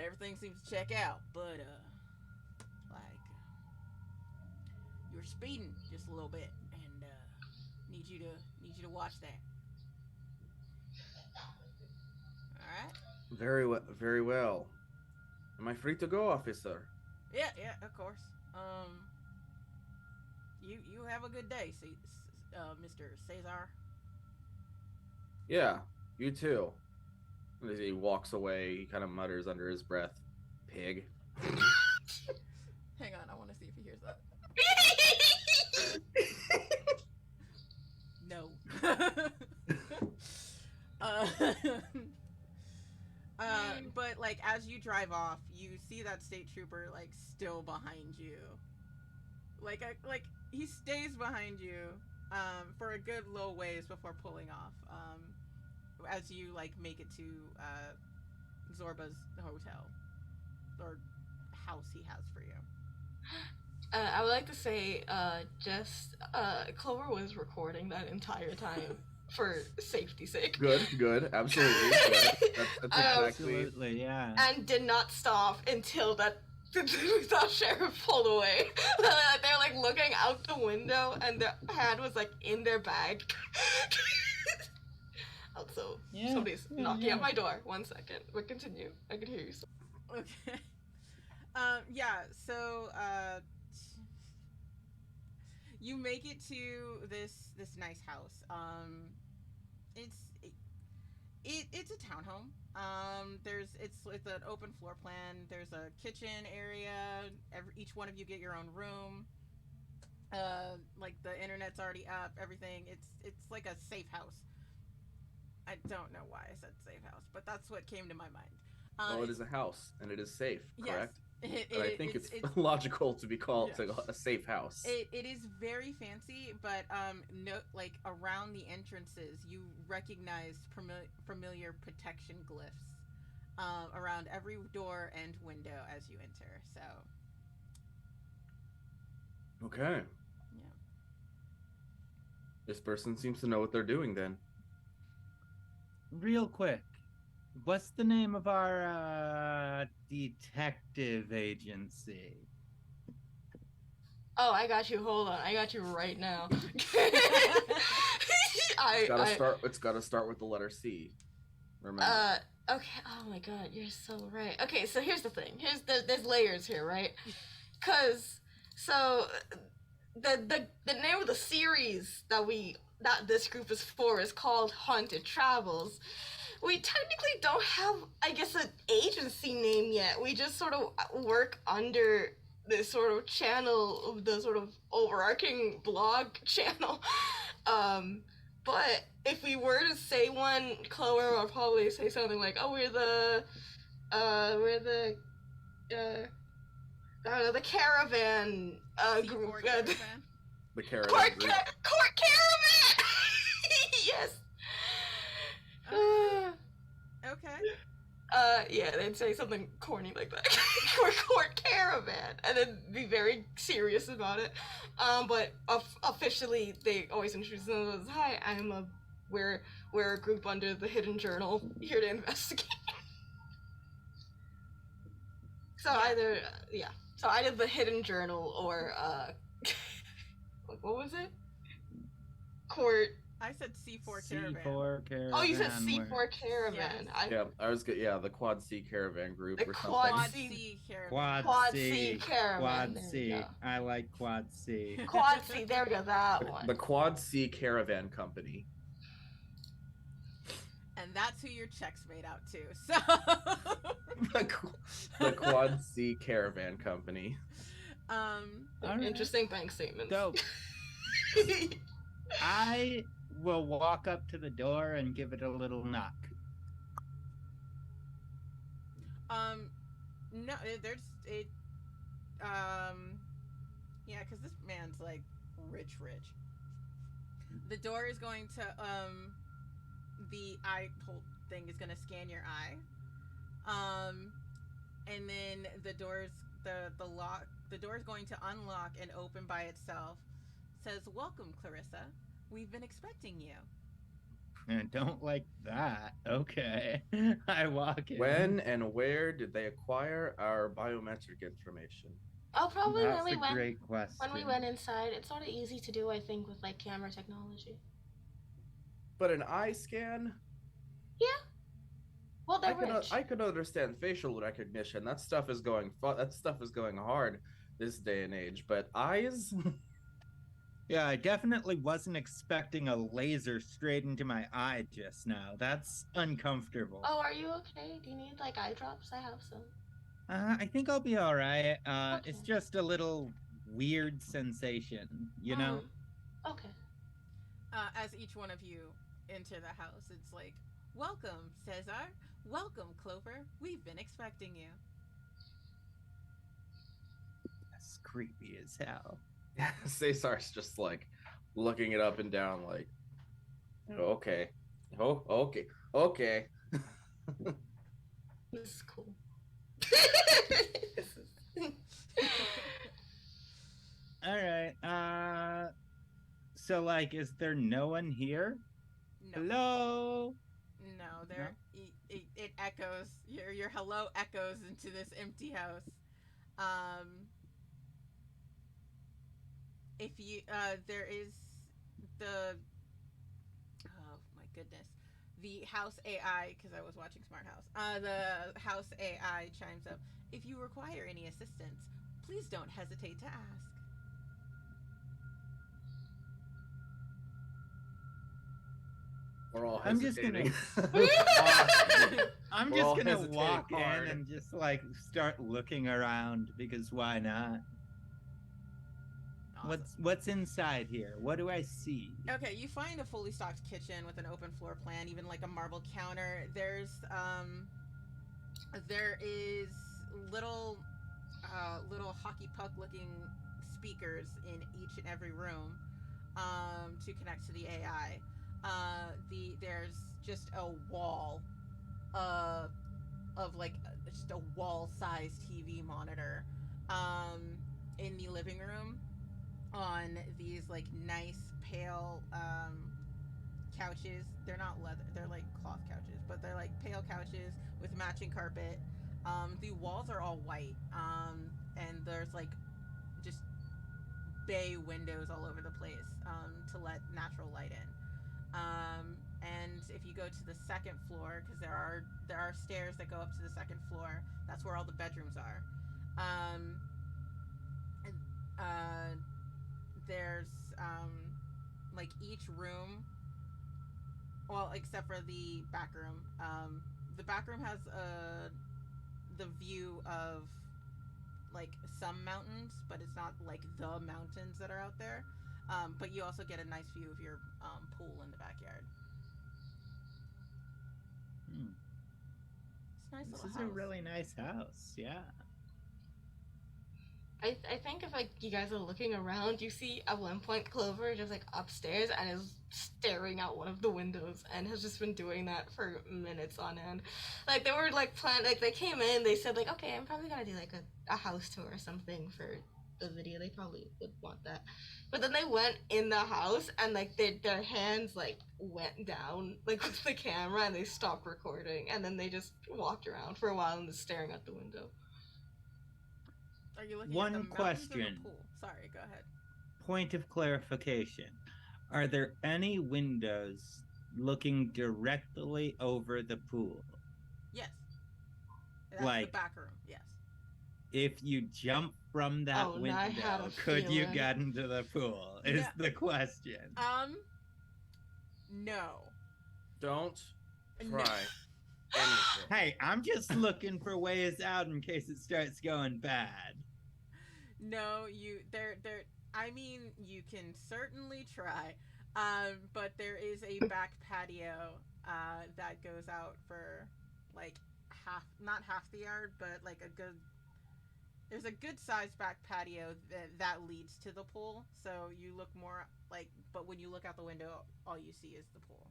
everything seems to check out, but like, you're speeding just a little bit, and need you to watch that. All right. Very well. Am I free to go, officer? Yeah, of course. You have a good day, Mr. Cesar. Yeah, you too. As he walks away, he kind of mutters under his breath, "Pig." Hang on, I want to see if he hears that. No. But like as you drive off, you see that state trooper like still behind you. Like he stays behind you for a good little ways before pulling off. As you like make it to Zorba's hotel or house he has for you. I would like to say, Clover was recording that entire time for safety's sake. Good, absolutely. Good. That's exactly. Absolutely, yeah. And did not stop until the sheriff pulled away. They're like looking out the window, and their hand was like in their bag. Also, somebody's knocking at my door. 1 second. But continue. I can hear you. Okay. Yeah, so you make it to this nice house. It's a townhome. It's an open floor plan. There's a kitchen area. Each one of you get your own room. Like the internet's already up. Everything. It's like a safe house. I don't know why I said safe house, but that's what came to my mind. Well, it is a house, and it is safe, correct? Yes, and I think it's logical to be called a safe house. It is very fancy, but like around the entrances, you recognize familiar protection glyphs around every door and window as you enter. So. Okay. Yeah. This person seems to know what they're doing then. Real quick, what's the name of our detective agency? Oh, I got you. Hold on. I got you right now. It's gotta start with the letter C. Remember. Okay. Oh my god, you're so right. Okay, so here's the thing. There's layers here, right? Cause the name of the series that this group is for is called Haunted Travels. We technically don't have, I guess, an agency name yet. We just sort of work under this sort of channel, the sort of overarching blog channel. But if we were to say one, Chloe would probably say something like, "Oh, we're the caravan group." The caravan Court group. caravan. Yes. Okay. Yeah, they'd say something corny like that. Court caravan, and then be very serious about it. But officially, they always introduce themselves as, "Hi, we're a group under the Hidden Journal, here to investigate." So either the Hidden Journal or what was it? Court. I said C4 Caravan. C4 Caravan. Oh, you said C4 Caravan. Yes. The Quad C Caravan group The or Quad something. C Caravan. Quad C Caravan. Quad There C. we go. I like Quad C. Quad C. There we go. That one. The Quad C Caravan Company. And that's who your check's made out to. So. The Quad C Caravan Company. Alright. Interesting bank statements. So I will walk up to the door and give it a little knock. No, yeah, because this man's like rich. The door is going to, the eye hole thing is going to scan your eye. And then the doors, the door's going to unlock and open by itself. Says, "Welcome, Clarissa. We've been expecting you." I don't like that. Okay. I walk in. When and where did they acquire our biometric information? Oh, probably That's when we a went great question. when we went inside. It's sort of easy to do, I think, with like camera technology. But an eye scan? Yeah. Well, they're rich. I could understand facial recognition. That stuff is going hard this day and age. But eyes? Yeah, I definitely wasn't expecting a laser straight into my eye just now. That's uncomfortable. Oh, are you okay? Do you need like eye drops? I have some. I think I'll be all right. Okay. It's just a little weird sensation, you know? Okay. As each one of you enter the house, it's like, "Welcome, Cesar. Welcome, Clover. We've been expecting you." That's creepy as hell. Cesar's just like looking it up and down, like, okay. Oh, okay. This is cool. All right. So like, is there no one here? No. Hello? No, there. It echoes. Your hello echoes into this empty house. If you there is the oh my goodness, the house AI, because I was watching Smart House. The house AI chimes up. "If you require any assistance, please don't hesitate to ask." We're all I'm just gonna hesitating. I'm We're just all gonna hesitating walk hard. in and just like start looking around because why not? Awesome. What's inside here? What do I see? Okay, you find a fully stocked kitchen with an open floor plan, even like a marble counter. There is little hockey puck looking speakers in each and every room to connect to the AI. There's just a wall of like just a wall-sized TV monitor in the living room on these like nice pale couches. They're not leather, they're like cloth couches, but they're like pale couches with matching carpet. The walls are all white, and there's like just bay windows all over the place to let natural light in. And if you go to the second floor, because there are stairs that go up to the second floor, that's where all the bedrooms are. There's like each room, well, except for the back room. The back room has the view of like some mountains, but it's not like the mountains that are out there. But you also get a nice view of your pool in the backyard. It's a nice This little is house. a really nice house. Yeah. I think if like you guys are looking around, you see at one point Clover just like upstairs and is staring out one of the windows and has just been doing that for minutes on end. Like they were like like they came in, they said like, okay, I'm probably gonna do like a house tour or something for the video. They probably would want that. But then they went in the house and like their hands like went down like with the camera and they stopped recording and then they just walked around for a while and just staring out the window. Are you looking One at the mountains question. or the pool? Sorry, go ahead. Point of clarification. Are there any windows looking directly over the pool? Yes. That's Like- the back room. Yes. If you jump from that Oh, now I had window, a could you feeling. get into the pool? Is Yeah. the question. No. Don't No. try anything. Hey, I'm just looking for ways out in case it starts going bad. No, I mean, you can certainly try. But there is a back patio that goes out for like not half the yard, but like there's a good sized back patio that leads to the pool. So you look more like, but when you look out the window, all you see is the pool.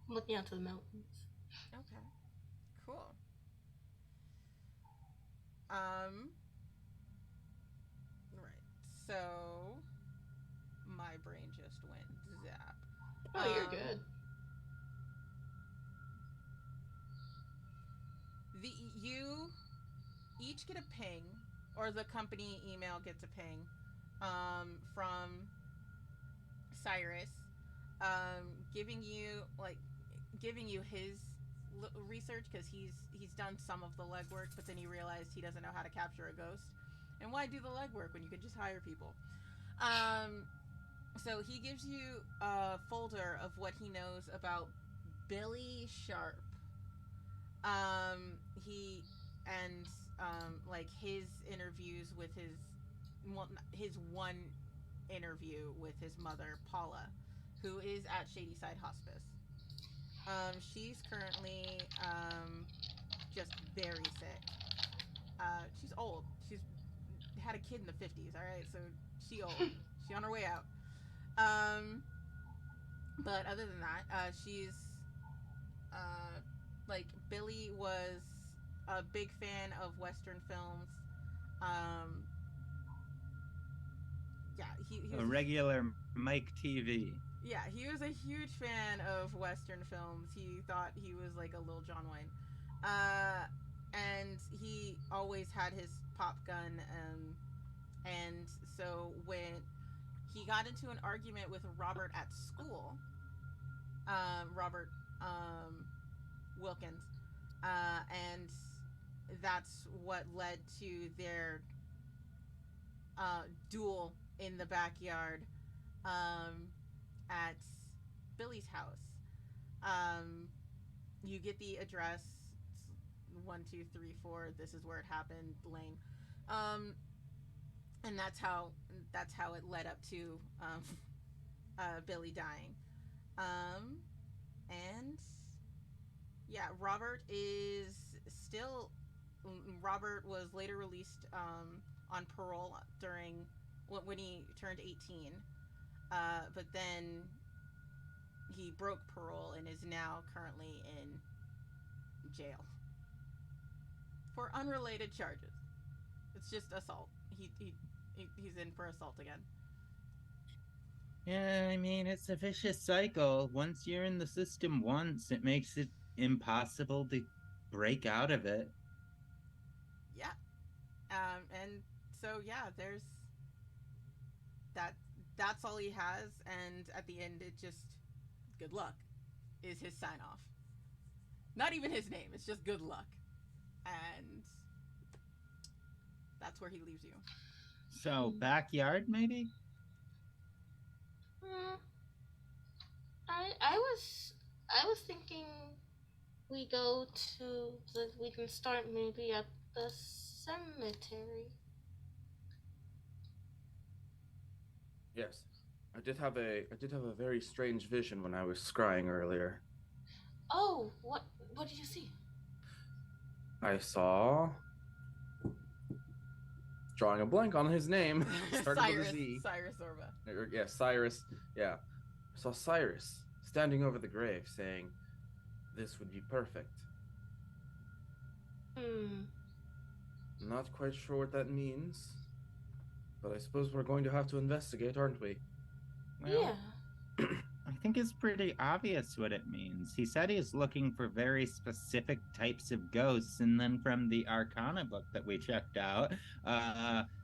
I'm looking out to the mountains. Okay. Cool. Right. So my brain just went zap. Oh, you're good. You each get a ping, or the company email gets a ping, from Cyrus, giving you his research, because he's done some of the legwork, but then he realized he doesn't know how to capture a ghost. And why do the legwork when you could just hire people? So he gives you a folder of what he knows about Billy Sharp. He and like his interviews with his one interview with his mother, Paula, who is at Shadyside Hospice. She's currently just very sick. She's old. She's had a kid in the 50s, all right? So she old. She's on her way out. But other than that, she's like, Billy was a big fan of Western films. Yeah, he was a regular Mike TV. Yeah, he was a huge fan of Western films. He thought he was like a little John Wayne. And he always had his pop gun. And so when he got into an argument with Robert at school, Robert Wilkins, and that's what led to their duel in the backyard at Billy's house. You get the address, 1234. This is where it happened, Lane. And that's how it led up to Billy dying. And yeah, Robert was later released on parole when he turned 18. But then he broke parole and is now currently in jail for unrelated charges. It's just assault. He's in for assault again. Yeah, I mean, it's a vicious cycle. Once you're in the system once, it makes it impossible to break out of it. Yeah. And so, yeah, there's that's all he has, and at the end it just, good luck is his sign off. Not even his name, it's just good luck. And that's where he leaves you. So, backyard, maybe? I was thinking we can start maybe at the cemetery. Yes, I did have a very strange vision when I was scrying earlier. Oh, what did you see? I saw, drawing a blank on his name, starting with a Z. Cyrus Orba. Yeah, Cyrus. Yeah, I saw Cyrus standing over the grave, saying, "This would be perfect." Not quite sure what that means, but I suppose we're going to have to investigate, aren't we? Well, Yeah. I think it's pretty obvious what it means. He said he's looking for very specific types of ghosts, and then from the Arcana book that we checked out,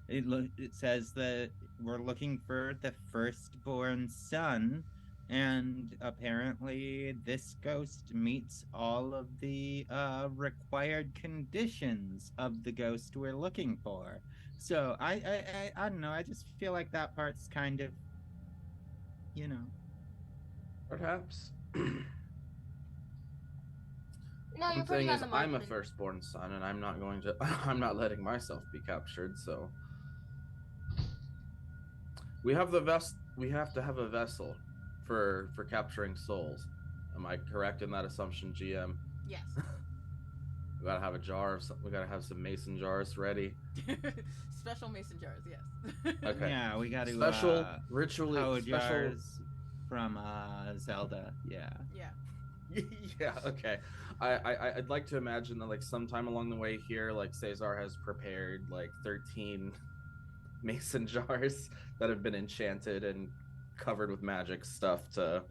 it says that we're looking for the firstborn son, and apparently this ghost meets all of the required conditions of the ghost we're looking for. So I don't know. I just feel like that part's kind of, you know. Perhaps. No, you're One pretty thing on is, the I'm a mark. firstborn son, and I'm not letting myself be captured. So we have to have a vessel for capturing souls. Am I correct in that assumption, GM? Yes. We gotta have a jar of we gotta have some mason jars ready. Special mason jars, yes. Okay. Yeah, we got to special ritually power special jars from Zelda. Yeah. Yeah. Yeah, okay. I'd like to imagine that like sometime along the way here, like Cesar has prepared like 13 mason jars that have been enchanted and covered with magic stuff to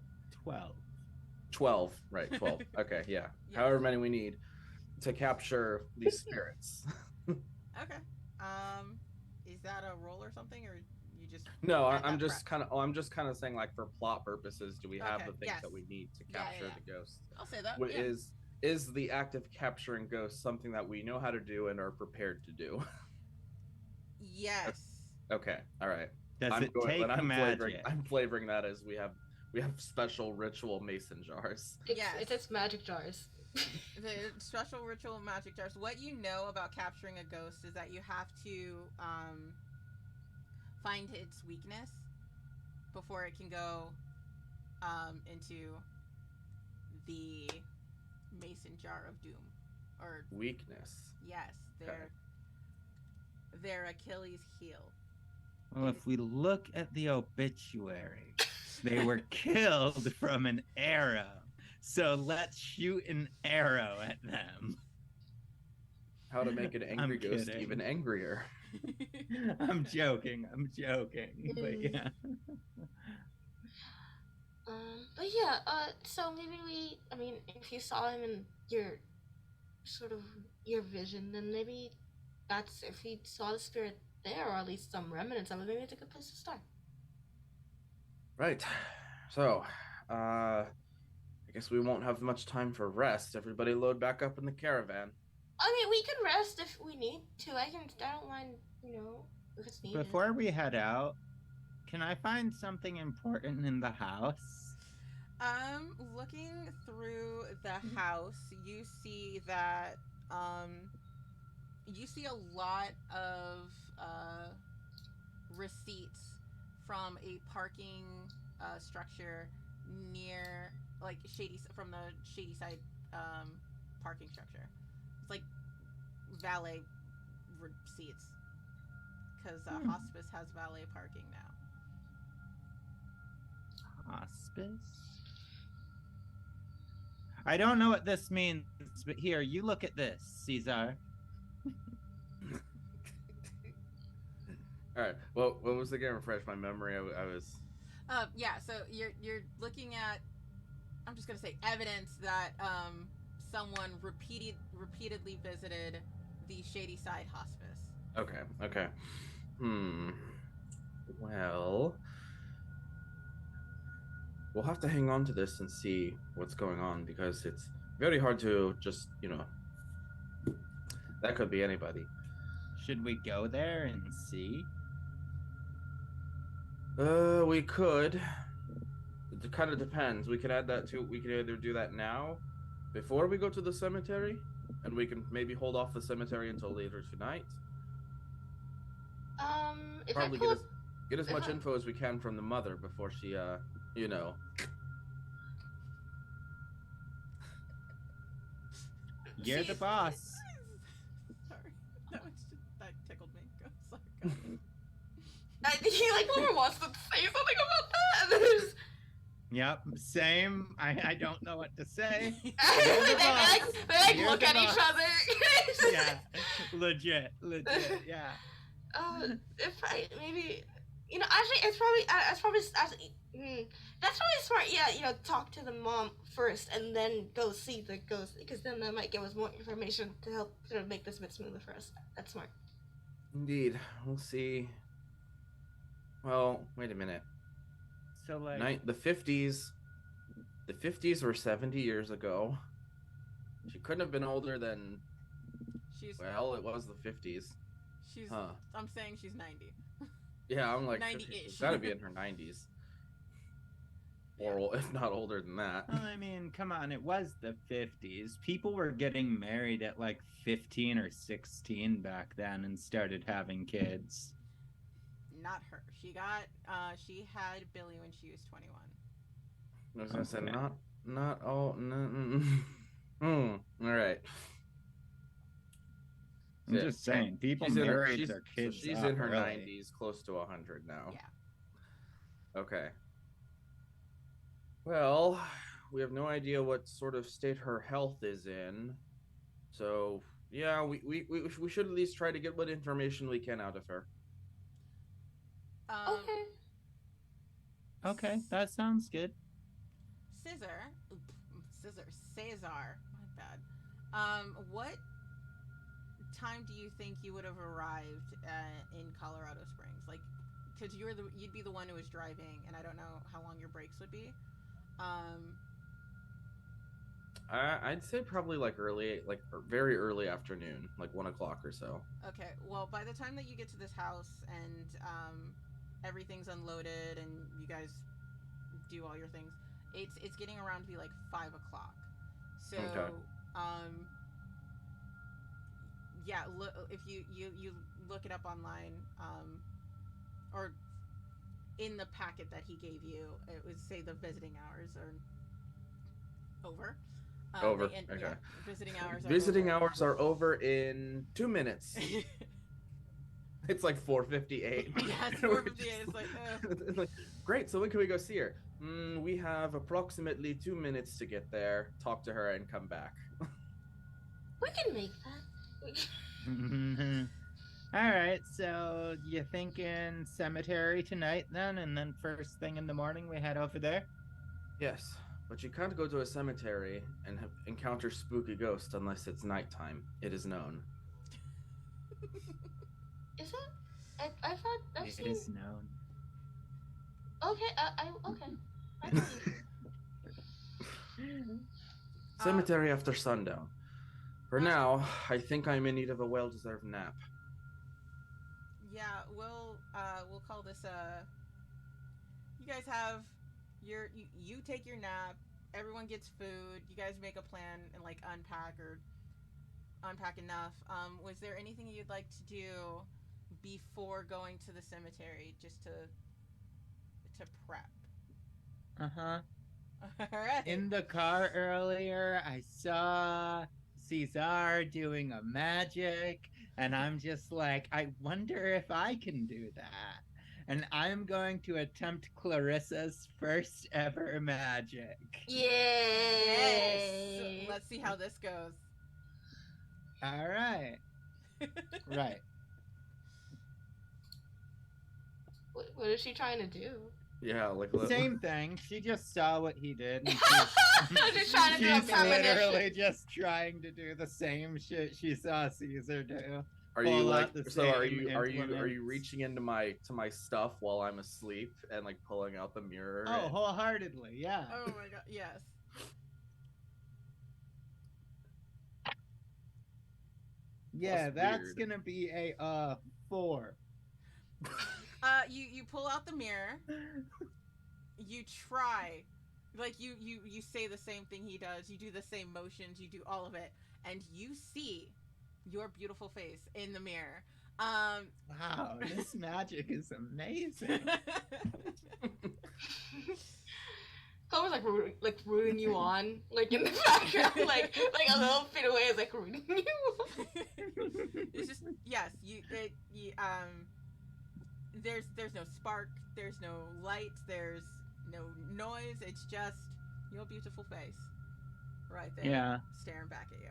12, right? 12. Okay, yeah. Yes. However many we need to capture these spirits. Okay. Is that a roll or something, or you just No, had I'm that just prep? I'm just kind of saying like for plot purposes, do we have Okay, the things yes. that we need to Yeah, capture yeah. the ghosts? I'll say that. What Yeah. is the act of capturing ghosts something that we know how to do and are prepared to do? Yes. Okay, all right. Does it take magic? I'm flavoring that as we have special ritual mason jars. Yes. It's magic jars. The special ritual magic jars. What you know about capturing a ghost is that you have to find its weakness before it can go into the mason jar of doom. Or Weakness. yes, their Achilles heel. Well, if we look at the obituary, they were killed from an arrow. So let's shoot an arrow at them. How to make an angry ghost kidding. even angrier. I'm joking. But yeah. But yeah, so maybe if you saw him in your vision, then maybe that's if he saw the spirit there, or at least some remnants of it, maybe it's a good place to start. Right. So, I guess we won't have much time for rest. Everybody load back up in the caravan. I mean, we can rest if we need to. I don't mind, if it's needed. Before we head out, can I find something important in the house? Looking through the house, you see that you see a lot of receipts from a parking structure near, like, from the Shady Side parking structure. It's like valet receipts, because hospice has valet parking now. Hospice? I don't know what this means, but here, you look at this, Caesar. All right. Well, what was the game? Refresh my memory. I was. Yeah. So you're looking at, I'm just gonna say, evidence that someone repeatedly visited the Shady Side Hospice. Okay. Well, we'll have to hang on to this and see what's going on, because it's very hard to just, that could be anybody. Should we go there and see? We could. It kind of depends. We could add that to. We could either do that now, before we go to the cemetery, and we can maybe hold off the cemetery until later tonight. If Probably I get as much info as we can from the mother before she, You're the boss. Sorry, that tickled me. Sorry. he wants to say something about that. Yep, same. I don't know what to say. they look at each other. Yeah, legit, yeah. Maybe, actually, that's probably smart. Yeah, talk to the mom first and then go see the ghost, because then that might give us more information to help sort of make this a bit smoother for us. That's smart. Indeed. We'll see. Well, wait a minute. So, like, the 50s were 70 years ago. She couldn't have been older than. Well, it was the 50s. I'm saying she's 90. Yeah, I'm like 90-ish. She's got to be in her 90s, or if not older than that. Well, I mean, come on, it was the 50s. People were getting married at like 15 or 16 back then and started having kids. Not her. She had Billy when she was 21. I was gonna say not all. All right. I'm just saying, people married their kids. So she's in her 90s, close to 100 now. Yeah. Okay. Well, We have no idea what sort of state her health is in. So, yeah, we should at least try to get what information we can out of her. Okay. Okay, that sounds good. Cesar, my bad. What time do you think you would have arrived in Colorado Springs? Like, because you'd be the one who was driving, and I don't know how long your breaks would be. I'd say probably like very early afternoon, like 1 o'clock or so. Okay, well, by the time that you get to this house and everything's unloaded and you guys do all your things, it's getting around to be like 5 o'clock. So, okay. Yeah, if you look it up online, or in the packet that he gave you, it would say the visiting hours are over. Over. Okay. Yeah, visiting hours. Hours are over in 2 minutes. It's like 4:58. Yeah, it's 4:58. It's like, It's like, great. So when can we go see her? We have approximately 2 minutes to get there, talk to her, and come back. We can make that. All right, so you thinking cemetery tonight then, and then first thing in the morning we head over there? Yes, but you can't go to a cemetery and encounter spooky ghosts unless it's nighttime. It is known. Is it? I thought I've seen. It is known. Okay, okay. I believe. Cemetery after sundown. For now, I think I'm in need of a well-deserved nap. Yeah, we'll call this you guys have you take your nap, everyone gets food, you guys make a plan and like unpack enough. Was there anything you'd like to do before going to the cemetery, just to prep? Uh-huh. All right. In the car earlier, I saw Cesar doing a magic, and I'm just like, I wonder if I can do that. And I'm going to attempt Clarissa's first ever magic. Yay! Yes. Let's see how this goes. All right. Right. What is she trying to do? Yeah, like Same thing. She just saw what he did. And Just trying to do a she's premonition. literally just trying to do the same shit she saw Caesar do. Are you pull like out the so? Are same you implements. reaching into my stuff while I'm asleep and like pulling out the mirror? Oh, wholeheartedly, yeah. Oh my god, yes. Yeah, that's weird. gonna be a 4. You pull out the mirror. You try, like you say the same thing he does. You do the same motions. You do all of it, and you see your beautiful face in the mirror. Wow, this magic is amazing. Clover's like rooting you on, like in the background, like a little bit away, is like rooting you on. It's just yes, there's no spark, there's no light, there's no noise. It's just your beautiful face, right there, Yeah. staring back at you.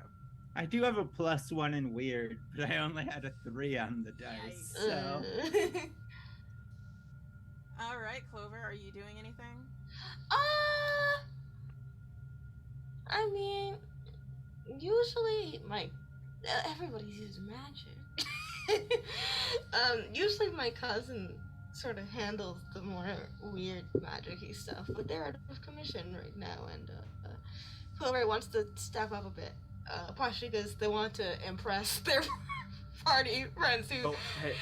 I do have a +1 in weird, but I only had a 3 on the dice. So All right, Clover, are you doing anything? I mean, usually everybody uses magic. Usually my cousin sort of handles the more weird magic-y stuff, but they're out of commission right now, and Clover wants to step up a bit, partially because they want to impress their party friends who. Oh, hey,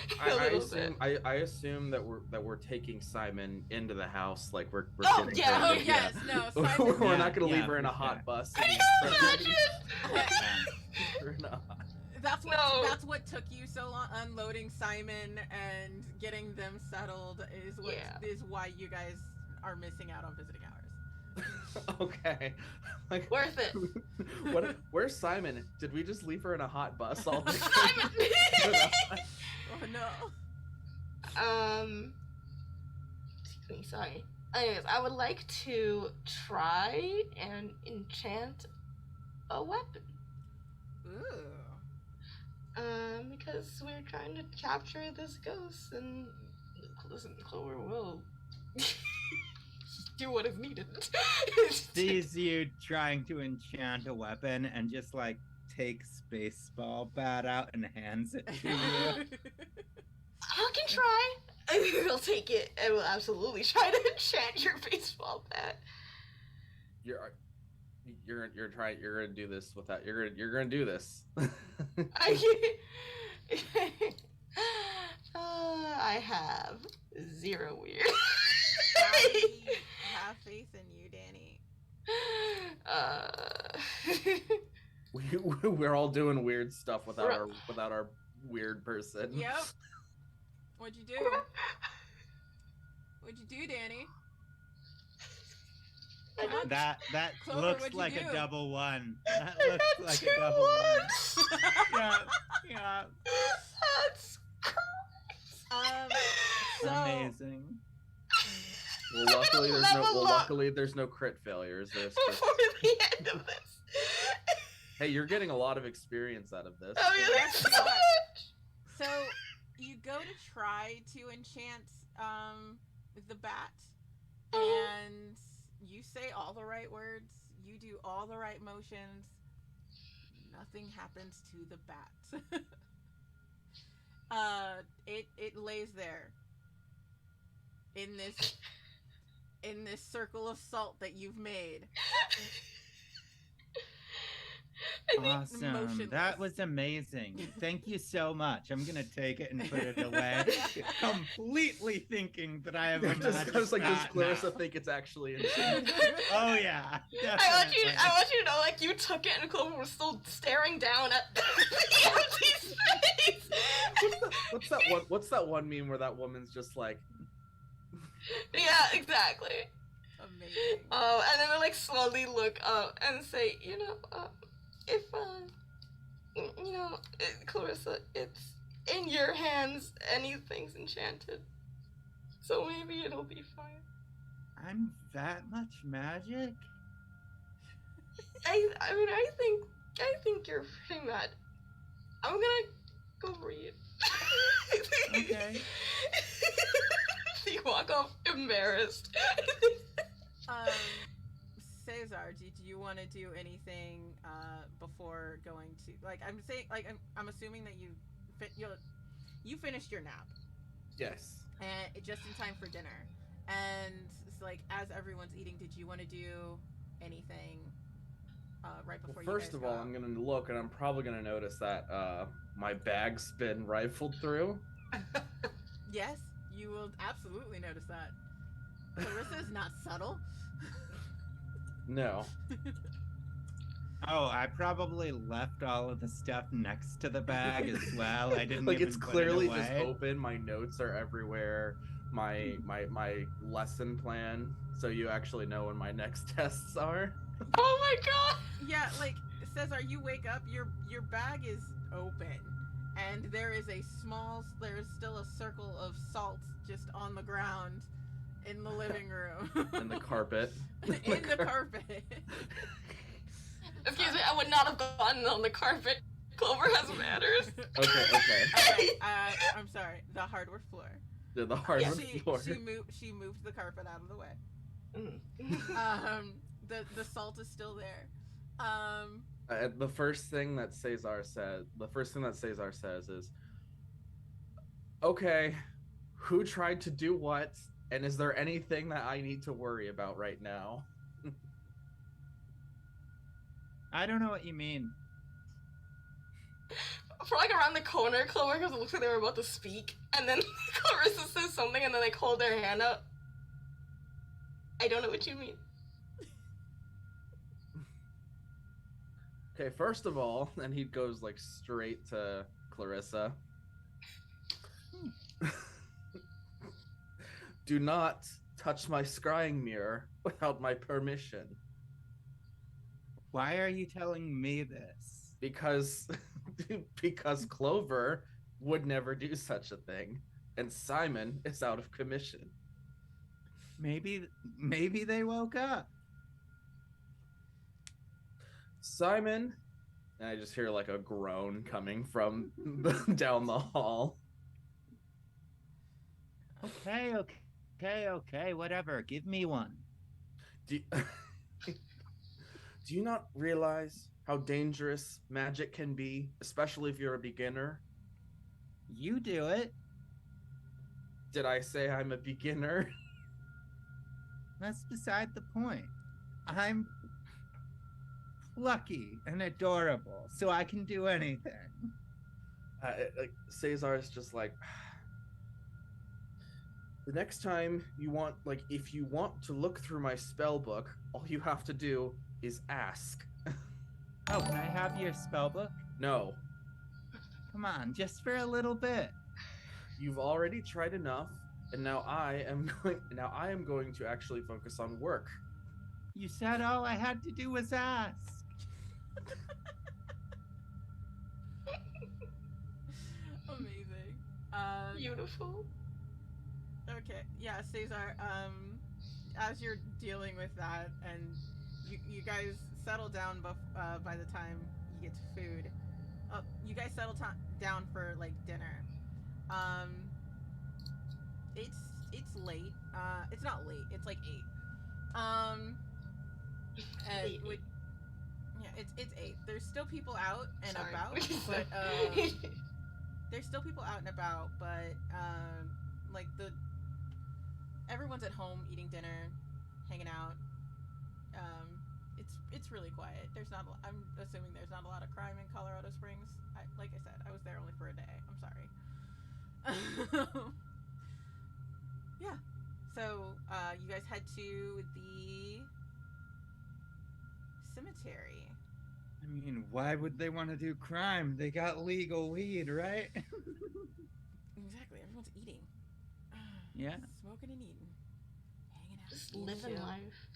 I assume that we're taking Simon into the house, like we're Oh, getting yeah. her Oh in. yes, no, Simon. We're not gonna Yeah, leave her in a for hot sure. bus. Can and- you imagine? We're not. That's No. what took you so long. Unloading Simon and getting them settled is why you guys are missing out on visiting hours. Okay. Like Worth it. Where's Simon? Did we just leave her in a hot bus all day? Simon! Oh no. Excuse me, sorry. Anyways, I would like to try and enchant a weapon. Ooh. Because we're trying to capture this ghost, and listen, Clover will do what is needed. Sees you trying to enchant a weapon and just like takes baseball bat out and hands it to you. I can try. I'll take it. I will absolutely try to enchant your baseball bat. You're gonna do this without you're gonna do this. I have 0 weird. I have faith in you, Danny. We're all doing weird stuff without our weird person. Yep. What'd you do? What'd you do, Danny? Come on. That Clover, looks what'd you like do? a double one. That looks like a double one. Yeah. That's correct. So Amazing. Well, luckily there's no crit failures. There's crit... Before the end of this. Hey, you're getting a lot of experience out of this. Oh, yeah, there's so much. So you go to try to enchant the bat, and you say all the right words, you do all the right motions, nothing happens to the bat. It lays there in this circle of salt that you've made. Awesome. Motionless. That was amazing. Thank you so much. I'm gonna take it and put it away, completely thinking that I have a magic Does bat Clarissa now. think it's actually insane? Oh yeah. I want you definitely. to know, like, you took it and Clover was still staring down at the empty space. What's that one meme where that woman's just like, Yeah, exactly. Amazing. And then they like slowly look up and say, if Clarissa, it's in your hands, anything's enchanted. So maybe it'll be fine. I'm that much magic? I think you're pretty mad. I'm gonna go read. Okay. You walk off embarrassed. Cesar, did you want to do anything before going to, like, I'm saying, like, I'm assuming that you finished your nap yes. and just in time for dinner, and it's like as everyone's eating, did you want to do anything right before you First guys of go all, out? I'm gonna look, and I'm probably gonna notice that my bag's been rifled through. Yes, you will absolutely notice that. Clarissa is not subtle. No. Oh, I probably left all of the stuff next to the bag as well. I didn't like even it's put clearly it just away. open. My notes are everywhere. My lesson plan, so you actually know when my next tests are. Oh my god! Yeah, like, Cesar, you wake up, your bag is open, and there is still a circle of salt just on the ground in the living room. In the carpet. In the carpet. Excuse me, I would not have gotten on the carpet. Clover has manners. Okay. Okay, I'm sorry, the hardwood floor. The hardwood floor. She moved the carpet out of the way. Mm. The salt is still there. The first thing that Cesar says is, okay, who tried to do what, and is there anything that I need to worry about right now? I don't know what you mean. For like around the corner, Clover goes, looks like they were about to speak, and then Clarissa says something, and then they hold their hand up. I don't know what you mean. Okay, first of all, and he goes like straight to Clarissa. Do not touch my scrying mirror without my permission. Why are you telling me this? Because Clover would never do such a thing, and Simon is out of commission. Maybe they woke up. Simon, and I just hear like a groan coming from down the hall. Okay, whatever. Give me one. Do you not realize how dangerous magic can be, especially if you're a beginner? You do it. Did I say I'm a beginner? That's beside the point. I'm plucky and adorable, so I can do anything. Like Cesar is just like, the next time you want, like, if you want to look through my spell book, all you have to do is ask. Oh, can I have your spell book? No. Come on, just for a little bit. You've already tried enough, and now I am going to actually focus on work. You said all I had to do was ask. Amazing. Beautiful. Okay, yeah, Cesar, as you're dealing with that, and you guys settle down by the time you get to food, you guys settle down for, like, dinner. It's late. It's not late, it's like 8. And it's 8. There's still people out and about, but, there's still people out and about, but, like, everyone's at home eating dinner, hanging out. It's really quiet. I'm assuming there's not a lot of crime in Colorado Springs. Like I said, I was there only for a day. I'm sorry. Yeah. So, you guys head to the cemetery. I mean, why would they want to do crime? They got legal weed, right? Exactly. Everyone's eating. Yeah. Smoking and eating. Hanging out. Just living chill. life.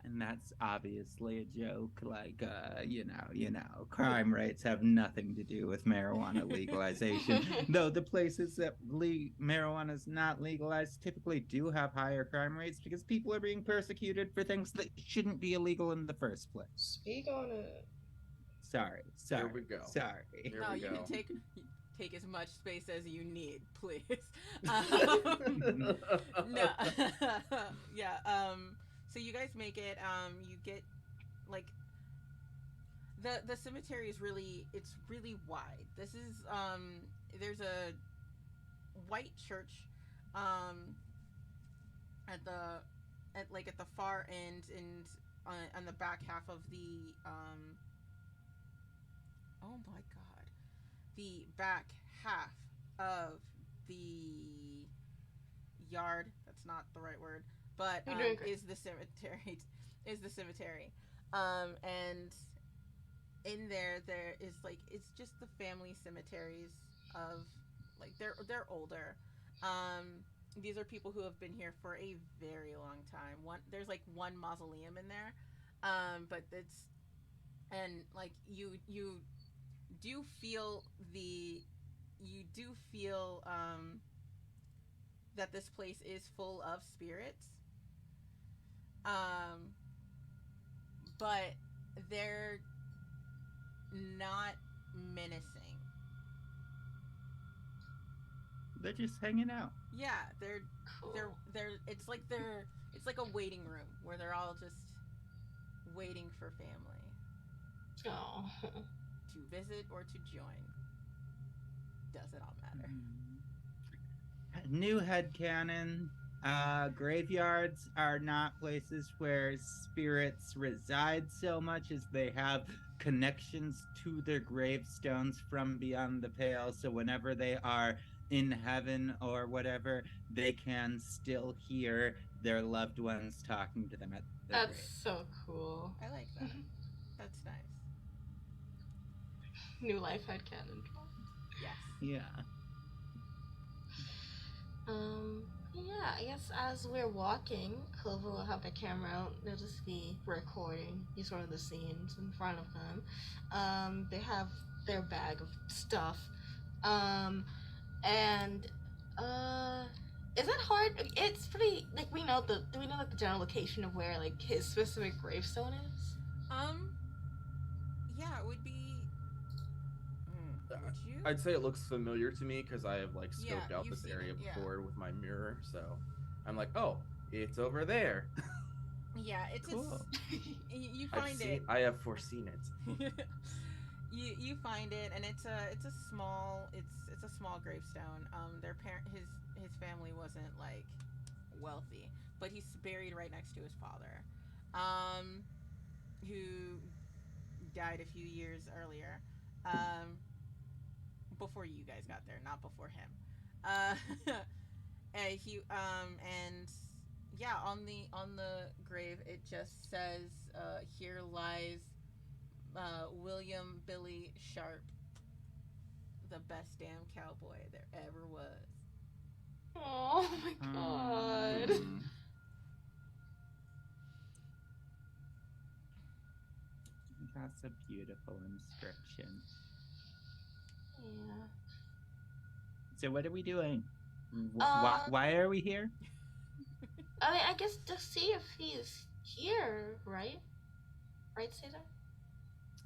And that's obviously a joke. Like, you know, crime rates have nothing to do with marijuana legalization. Though the places that marijuana is not legalized typically do have higher crime rates because people are being persecuted for things that shouldn't be illegal in the first place. Speak on it. Sorry. Here we go. Sorry. Here No, we you go. can take as much space as you need, please. No. Yeah. So you guys make it. You get, like, the cemetery is really wide. This is there's a white church at the far end and on the back half of the oh my god, the back half of the yard. That's not the right word, but is the cemetery. And in there is, like, it's just the family cemeteries of, like, they're older. These are people who have been here for a very long time. There's like one mausoleum in there, but it's, and, like, you do feel that this place is full of spirits, but they're not menacing. They're just hanging out. Yeah, they're it's like a waiting room where they're all just waiting for family. Oh. To visit or to join. Does it all matter? New headcanon. Graveyards are not places where spirits reside so much as they have connections to their gravestones from beyond the pale. So whenever they are in heaven or whatever, they can still hear their loved ones talking to them at the grave. That's so cool. I like that. That's nice. New life headcanon. Yes. Yeah. Yeah, I guess as we're walking, Clover will have the camera out. They'll just be recording each one of the scenes in front of them. They have their bag of stuff. And Is it hard? It's pretty like do we know like the general location of where like his specific gravestone is? Yeah, it would be. Would you? I'd say it looks familiar to me because I have like scoped Yeah, out you've this seen area it, yeah. before with my mirror, so I'm like, oh, it's over there. Yeah, Cool. You find it. I have foreseen it. you find it, and it's a small gravestone. His family wasn't like wealthy, but he's buried right next to his father, who died a few years earlier, before you guys got there, not before him. And yeah, on the grave it just says, here lies William Billy Sharp, the best damn cowboy there ever was. Oh my god. That's a beautiful inscription. Yeah. So what are we doing? Why are we here? I mean, I guess to see if he's here, right? Right, Caesar?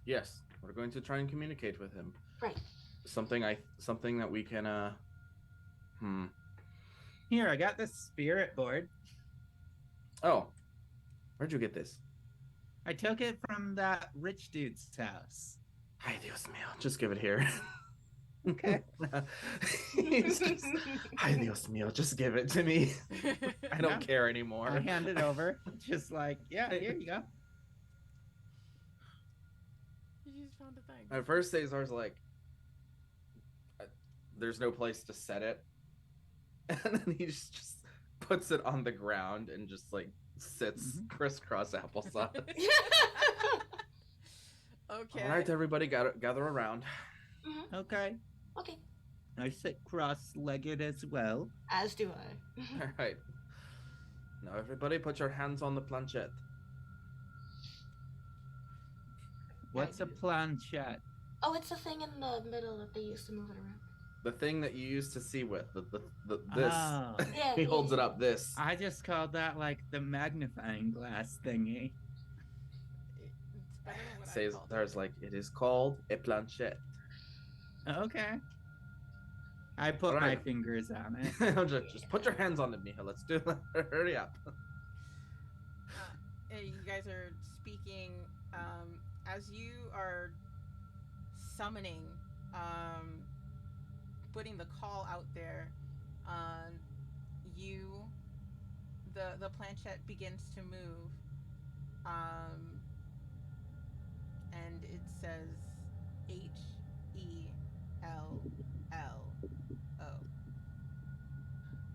Yes, we're going to try and communicate with him. Right. Something that we can Here, I got this spirit board. Oh, where'd you get this? I took it from that rich dude's house. Ay, Dios mío, just give it here. Okay. Ay, Dios mío, just give it to me. I don't care anymore. I hand it over, just like, yeah, here you go. You just found a thing. At first, Cesar's like, there's no place to set it. And then he just puts it on the ground and just like sits crisscross applesauce. Okay. All right, everybody, gather around. Okay. Okay. I sit cross-legged as well. As do I. All right. Now, everybody, put your hands on the planchette. What's a planchette? Oh, it's the thing in the middle that they used to move it around. The thing that you used to see with this. Oh. Yeah, He holds it up. This. I just called that like the magnifying glass thingy. It's better than what I called it. Cesar's like, it is called a planchette. Okay. I put my fingers on it. just put your hands on it, Mija. Let's do it. Hurry up. You guys are speaking as you are summoning, putting the call out there. The planchette begins to move, and it says HELLO.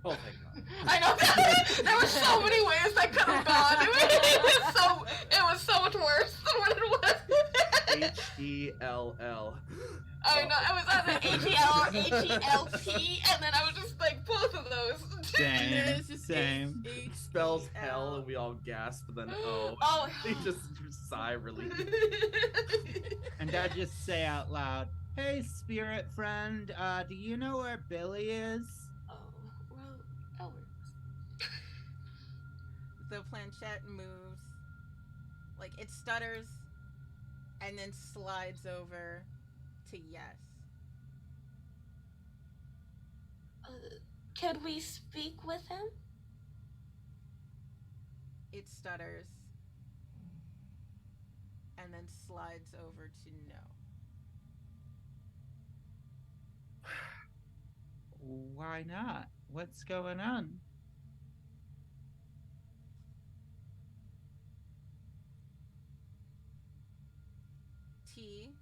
Oh, thank God. I know that there were so many ways that could have gone. It was so much worse than what it was. HELL. I know it was either HEL or HELP, and then I was just like both of those. Same. Same. Spells hell, and we all gasp. Then Oh. They just sigh relief. And I just say out loud, "Hey, spirit friend, do you know where Billy is?" Oh, well, Elmer. The planchette moves, like it stutters, and then slides over to yes. Could we speak with him? It stutters, and then slides over to no. Why not? What's going on? TROUBLE.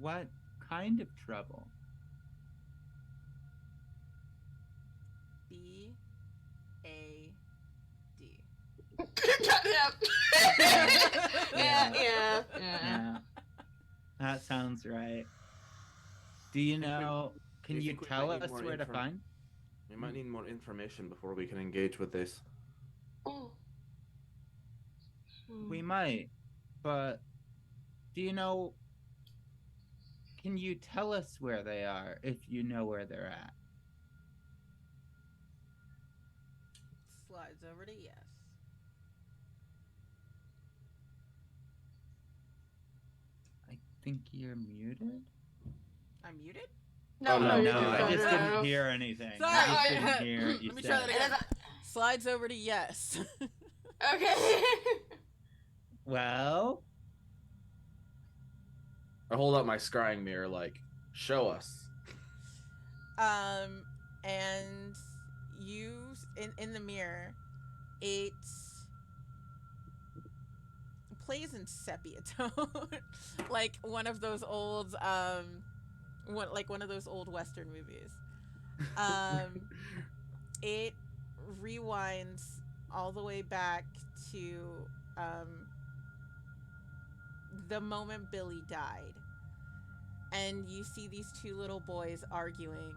What kind of trouble? BAD. Yeah. That sounds right. Do you know? Can you tell us where to find? We might need more information before we can engage with this. Oh. We might, but do you know? Can you tell us where they are if you know where they're at? Slides over to yes. I think you're muted. I'm muted? No, Oh, no, you're no, just I I just cut didn't out. hear anything. Sorry. I just didn't hear what you Let me try said. that again. Slides over to yes. Okay. Well, I hold up my scrying mirror, like, show us. And you in the mirror, it plays in sepia tone, like one of those old one of those old Western movies. It rewinds all the way back to the moment Billy died, and you see these two little boys arguing.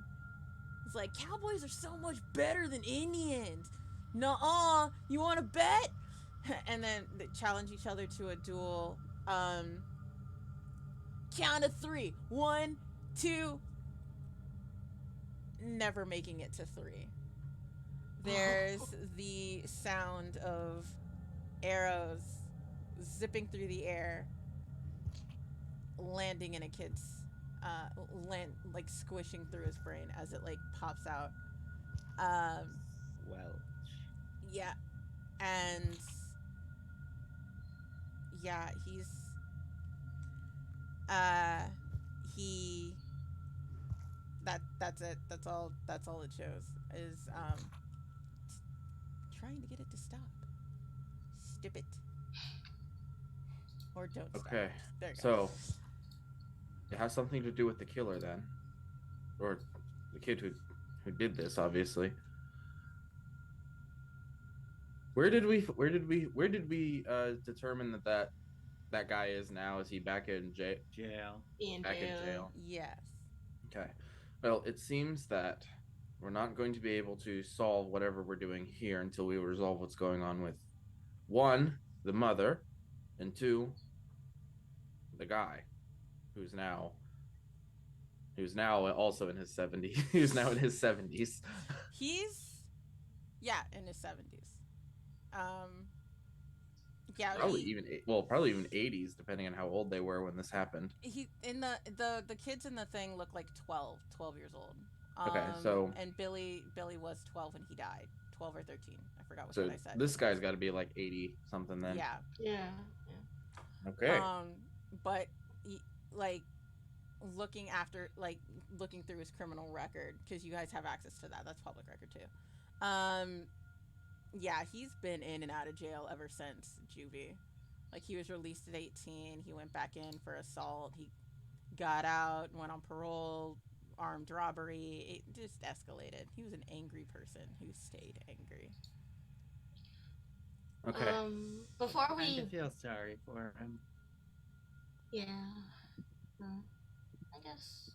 It's like, cowboys are so much better than Indians. Nuh-uh, you want to bet? And then they challenge each other to a duel. Count of 3. 1, 2. Never making it to 3. There's the sound of arrows zipping through the air, landing in a kid's like squishing through his brain as it like pops out. well, Yeah, and yeah, that's it. That's all it shows is trying to get it to stop. Stop it. Or don't stop. Okay, There you go. so it has something to do with the killer then, or the kid who did this, obviously. Where did we determine that guy is now? Is he back in jail? In Back in jail. Yes. Okay. Well, it seems that we're not going to be able to solve whatever we're doing here until we resolve what's going on with 1, the mother, and 2, the guy, who's now also in his 70s. Who's now in his 70s. He's in his 70s. Probably even 80s, depending on how old they were when this happened. He in the kids in the thing look like 12 years old. Okay, so and Billy was 12 when he died. 12 or 13. I forgot what so I said. this guy's got to be like 80 something then. Yeah. Okay. But like looking through his criminal record, because you guys have access to that. That's public record too. Yeah, he's been in and out of jail ever since juvie. Like, he was released at 18. He went back in for assault. He got out, went on parole, armed robbery. It just escalated. He was an angry person who stayed angry. Okay. Before I we feel sorry for him. I guess.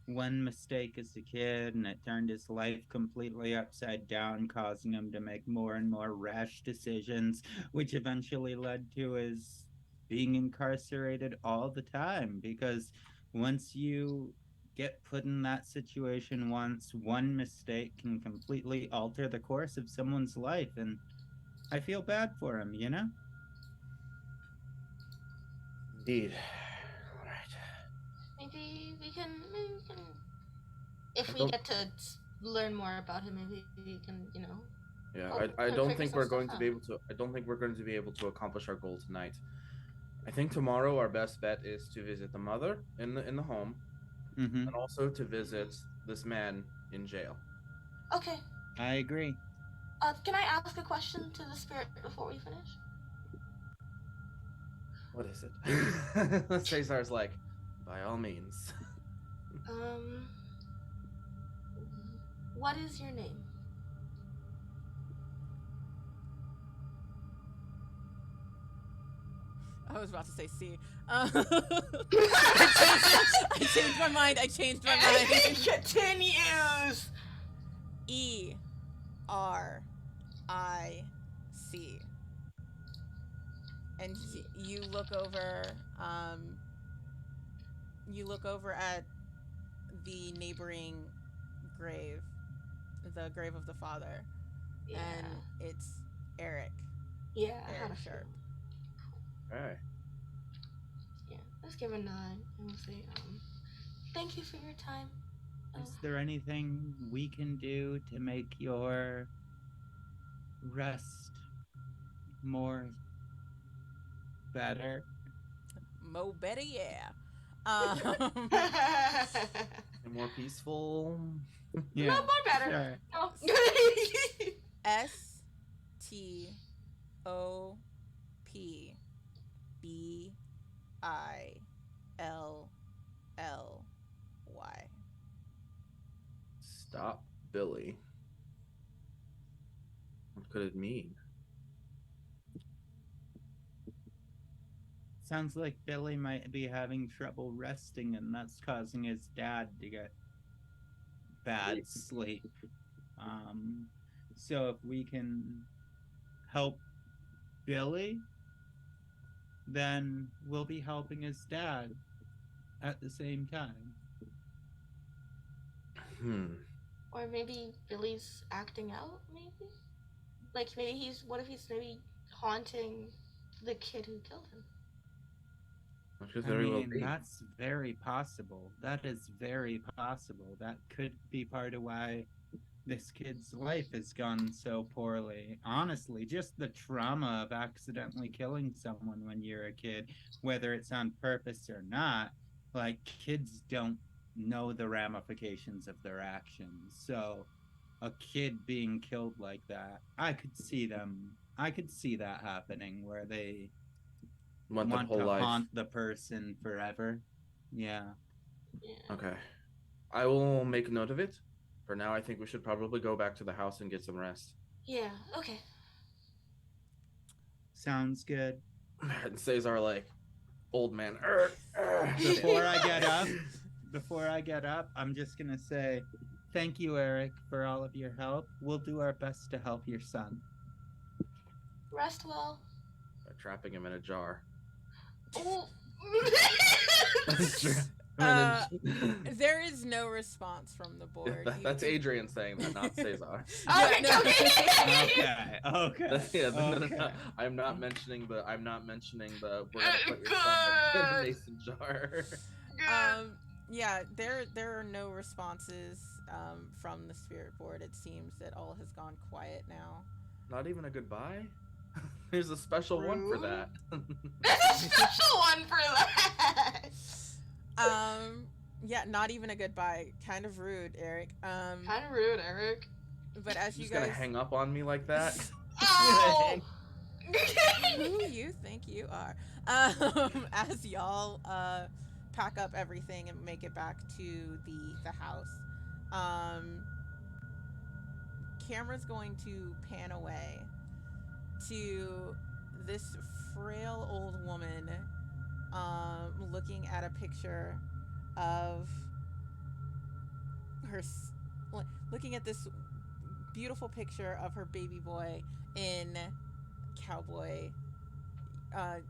One mistake as a kid, and it turned his life completely upside down, causing him to make more and more rash decisions, which eventually led to his being incarcerated all the time. Because once you get put in that situation once, one mistake can completely alter the course of someone's life, and I feel bad for him, you know? Indeed. All right. Maybe we can if we get to learn more about him, maybe we can, Yeah, I don't think we're going to be able to. I don't think we're going to be able to accomplish our goal tonight. I think tomorrow our best bet is to visit the mother in the home, Mm-hmm. and also to visit this man in jail. Okay. I agree. Can I ask a question to the spirit before we finish? What is it? Cesar's like, by all means. What is your name? I was about to say C. I changed my mind. Continues. ERIC. and you look over. You look over at the neighboring grave, the grave of the father, Yeah. and it's Eric. Yeah, I Eric had a Sharp. Okay. Yeah, let's give a nod and we'll say, thank you for your time. Is there anything we can do to make your rest more better? Mo better, yeah. And more peaceful. Yeah, No, more better. sure. No. STOPBILLY. Stop Billy. What could it mean? Sounds like Billy might be having trouble resting, and that's causing his dad to get bad sleep. So if we can help Billy, then we'll be helping his dad at the same time. Or maybe Billy's acting out, maybe? Like, what if he's maybe haunting the kid who killed him? That's very possible. That is very possible. That could be part of why this kid's life has gone so poorly. Honestly, just the trauma of accidentally killing someone when you're a kid, whether it's on purpose or not, like, kids don't know the ramifications of their actions. So a kid being killed like that, I could see that happening, where they want to haunt the person forever. Yeah. Okay. I will make note of it. For now, I think we should probably go back to the house and get some rest. Yeah, okay. Sounds good. And Cesar, like, old man. Before I get up, I'm just gonna say, thank you, Eric, for all of your help. We'll do our best to help your son. Rest well. By trapping him in a jar. Oh. There is no response from the board. That's Adrian saying that, not Cesar. Okay. No. I'm not mentioning the. We're gonna put your son in the mason jar. Yeah, there are no responses from the spirit board. It seems that all has gone quiet now. Not even a goodbye? There's a special one for that. There's a special one for that. Yeah, not even a goodbye. Kind of rude, Eric. Kind of rude, Eric. But as you guys gonna hang up on me like that? Oh! Who you think you are? As y'all pack up everything and make it back to the house, camera's going to pan away to this frail old woman looking at a picture of her, looking at this beautiful picture of her baby boy in cowboy a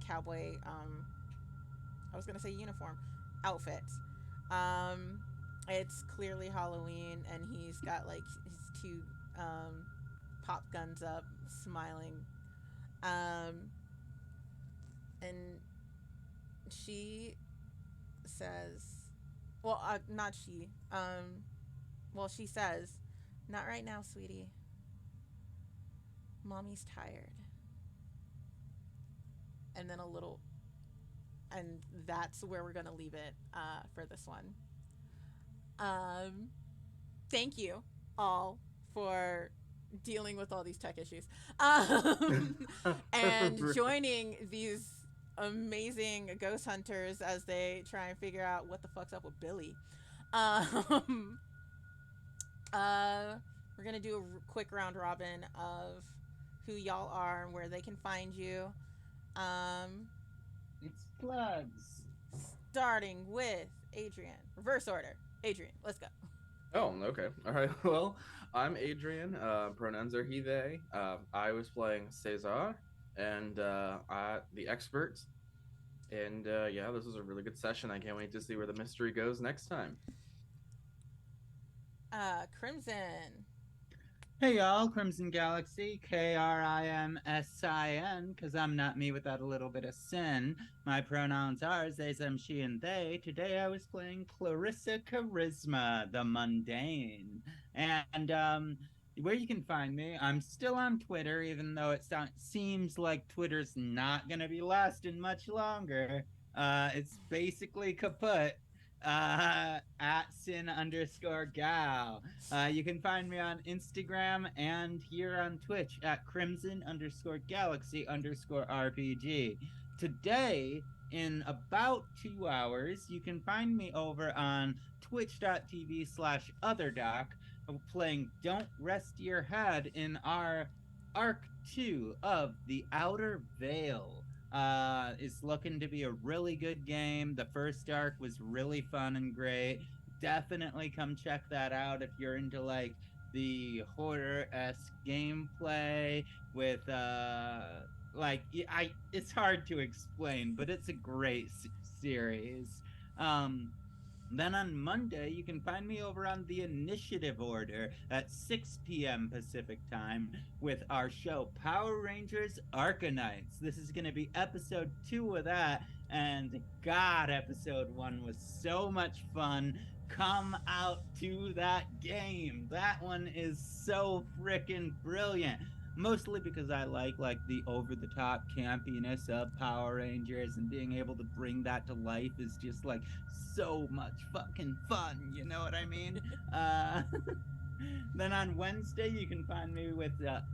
cowboy I was gonna say uniform outfit. It's clearly Halloween, and he's got like his two pop guns up, smiling, and she says, well, not she, well, she says, not right now, sweetie. Mommy's tired. And then and that's where we're gonna leave it for this one. Thank you all for dealing with all these tech issues and joining these amazing ghost hunters as they try and figure out what the fuck's up with Billy. We're gonna do a quick round robin of who y'all are and where they can find you. It's plugs. Starting with Adrian. Reverse order. Adrian, let's go. Oh, okay. All right. Well, I'm Adrian. Pronouns are he, they. I was playing Cesar. and the expert. And yeah, this was a really good session. I can't wait to see where the mystery goes next time. Crimson. Hey y'all, Crimson Galaxy, Krimsin, because I'm not me without a little bit of sin. My pronouns are they, them, she, and they. Today I was playing Clarissa Charisma, the Mundane. And where you can find me, I'm still on Twitter, even though it seems like Twitter's not going to be lasting much longer. It's basically kaput. At sin_gal. You can find me on Instagram and here on Twitch at crimson_galaxy_RPG. Today, in about 2 hours, you can find me over on twitch.tv/otherdoc playing Don't Rest Your Head in our Arc 2 of The Outer Veil. It's looking to be a really good game. The first arc was really fun and great. Definitely come check that out if you're into like the horror-esque gameplay with it's hard to explain, but it's a great series. Then on Monday, you can find me over on the Initiative Order at 6 p.m. Pacific Time with our show Power Rangers Arcanites. This is going to be episode 2 of that, and God, episode 1 was so much fun. Come out to that game. That one is so freaking brilliant. Mostly because I like the over-the-top campiness of Power Rangers, and being able to bring that to life is just like so much fucking fun, you know what I mean? Then on Wednesday, you can find me with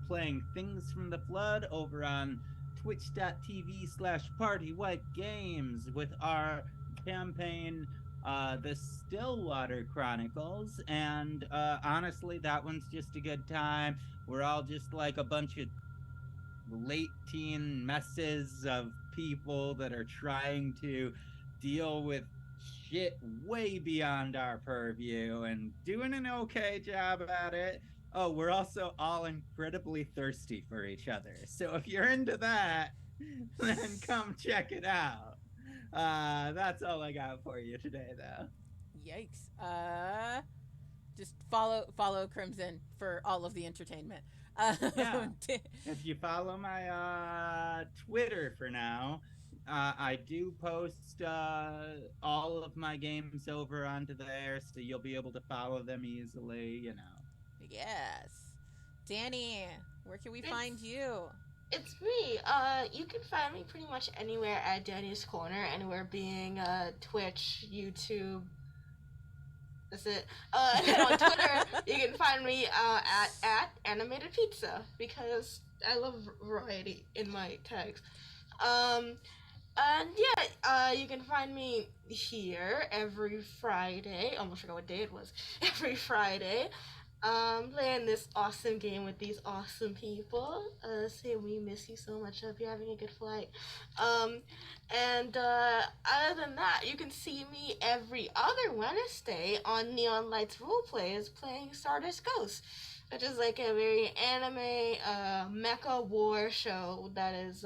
playing Things from the Flood over on twitch.tv/partywipegames with our campaign the Stillwater Chronicles, and honestly, that one's just a good time. We're all just like a bunch of late teen messes of people that are trying to deal with shit way beyond our purview and doing an okay job at it. Oh, we're also all incredibly thirsty for each other. So if you're into that, then come check it out. That's all I got for you today, though. Yikes. Just follow Crimson for all of the entertainment. Yeah. If you follow my Twitter for now, I do post all of my games over onto there, so you'll be able to follow them easily, you know. Yes. Danny, where can we find you? It's me. You can find me pretty much anywhere at Danny's Corner, anywhere being Twitch, YouTube. That's it. And on Twitter, you can find me at Animated Pizza, because I love variety in my tags. And yeah, you can find me here every Friday. Almost forgot what day it was. Every Friday. Playing this awesome game with these awesome people. Say we miss you so much. Hope you're having a good flight. And other than that, you can see me every other Wednesday on Neon Lights Roleplays playing Stardust Ghost, which is like a very anime mecha war show that is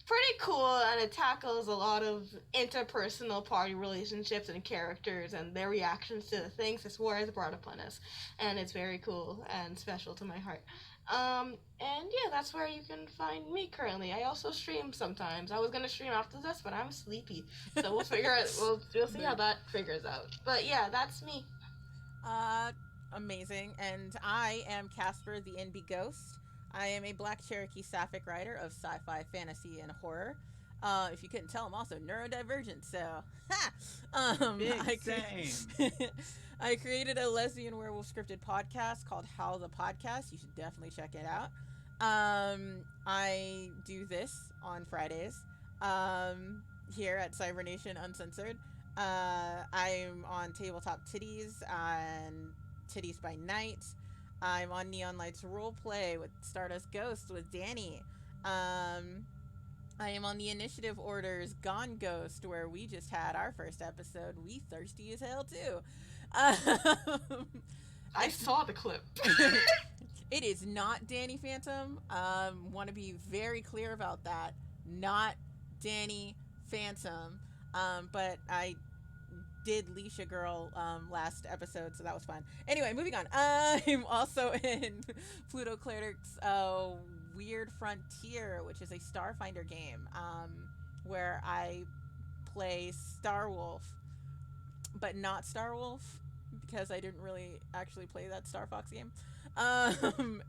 pretty cool, and it tackles a lot of interpersonal party relationships and characters and their reactions to the things this war has brought upon us, and it's very cool and special to my heart. And yeah, that's where you can find me currently. I also stream sometimes. I was gonna stream after this, but I'm sleepy, so we'll figure it. We'll see how that figures out. But yeah, that's me. Amazing. And I am Casper, the NB Ghost. I am a Black Cherokee Sapphic writer of sci-fi, fantasy, and horror. If you couldn't tell, I'm also neurodivergent, so I created a lesbian werewolf scripted podcast called How the Podcast. You should definitely check it out. I do this on Fridays here at Cybernation Uncensored. I'm on Tabletop Titties and Titties by Night. I'm on Neon Lights Roleplay with Stardust Ghost with Danny. I am on the Initiative Order's Gone Ghost, where we just had our first episode. We thirsty as hell, too. I saw the clip. It is not Danny Phantom. Want to be very clear about that. Not Danny Phantom. But I did leash a girl last episode, so that was fun. Anyway, moving on. I'm also in Pluto Cleric's Weird Frontier, which is a Starfinder game where I play Starwolf, but not Starwolf because I didn't really actually play that Star Fox game.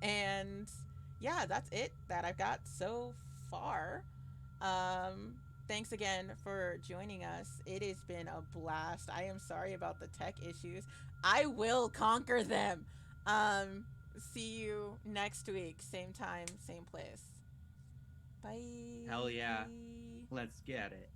And yeah, that's it that I've got so far. Thanks again for joining us. It has been a blast. I am sorry about the tech issues. I will conquer them. See you next week. Same time, same place. Bye. Hell yeah. Let's get it.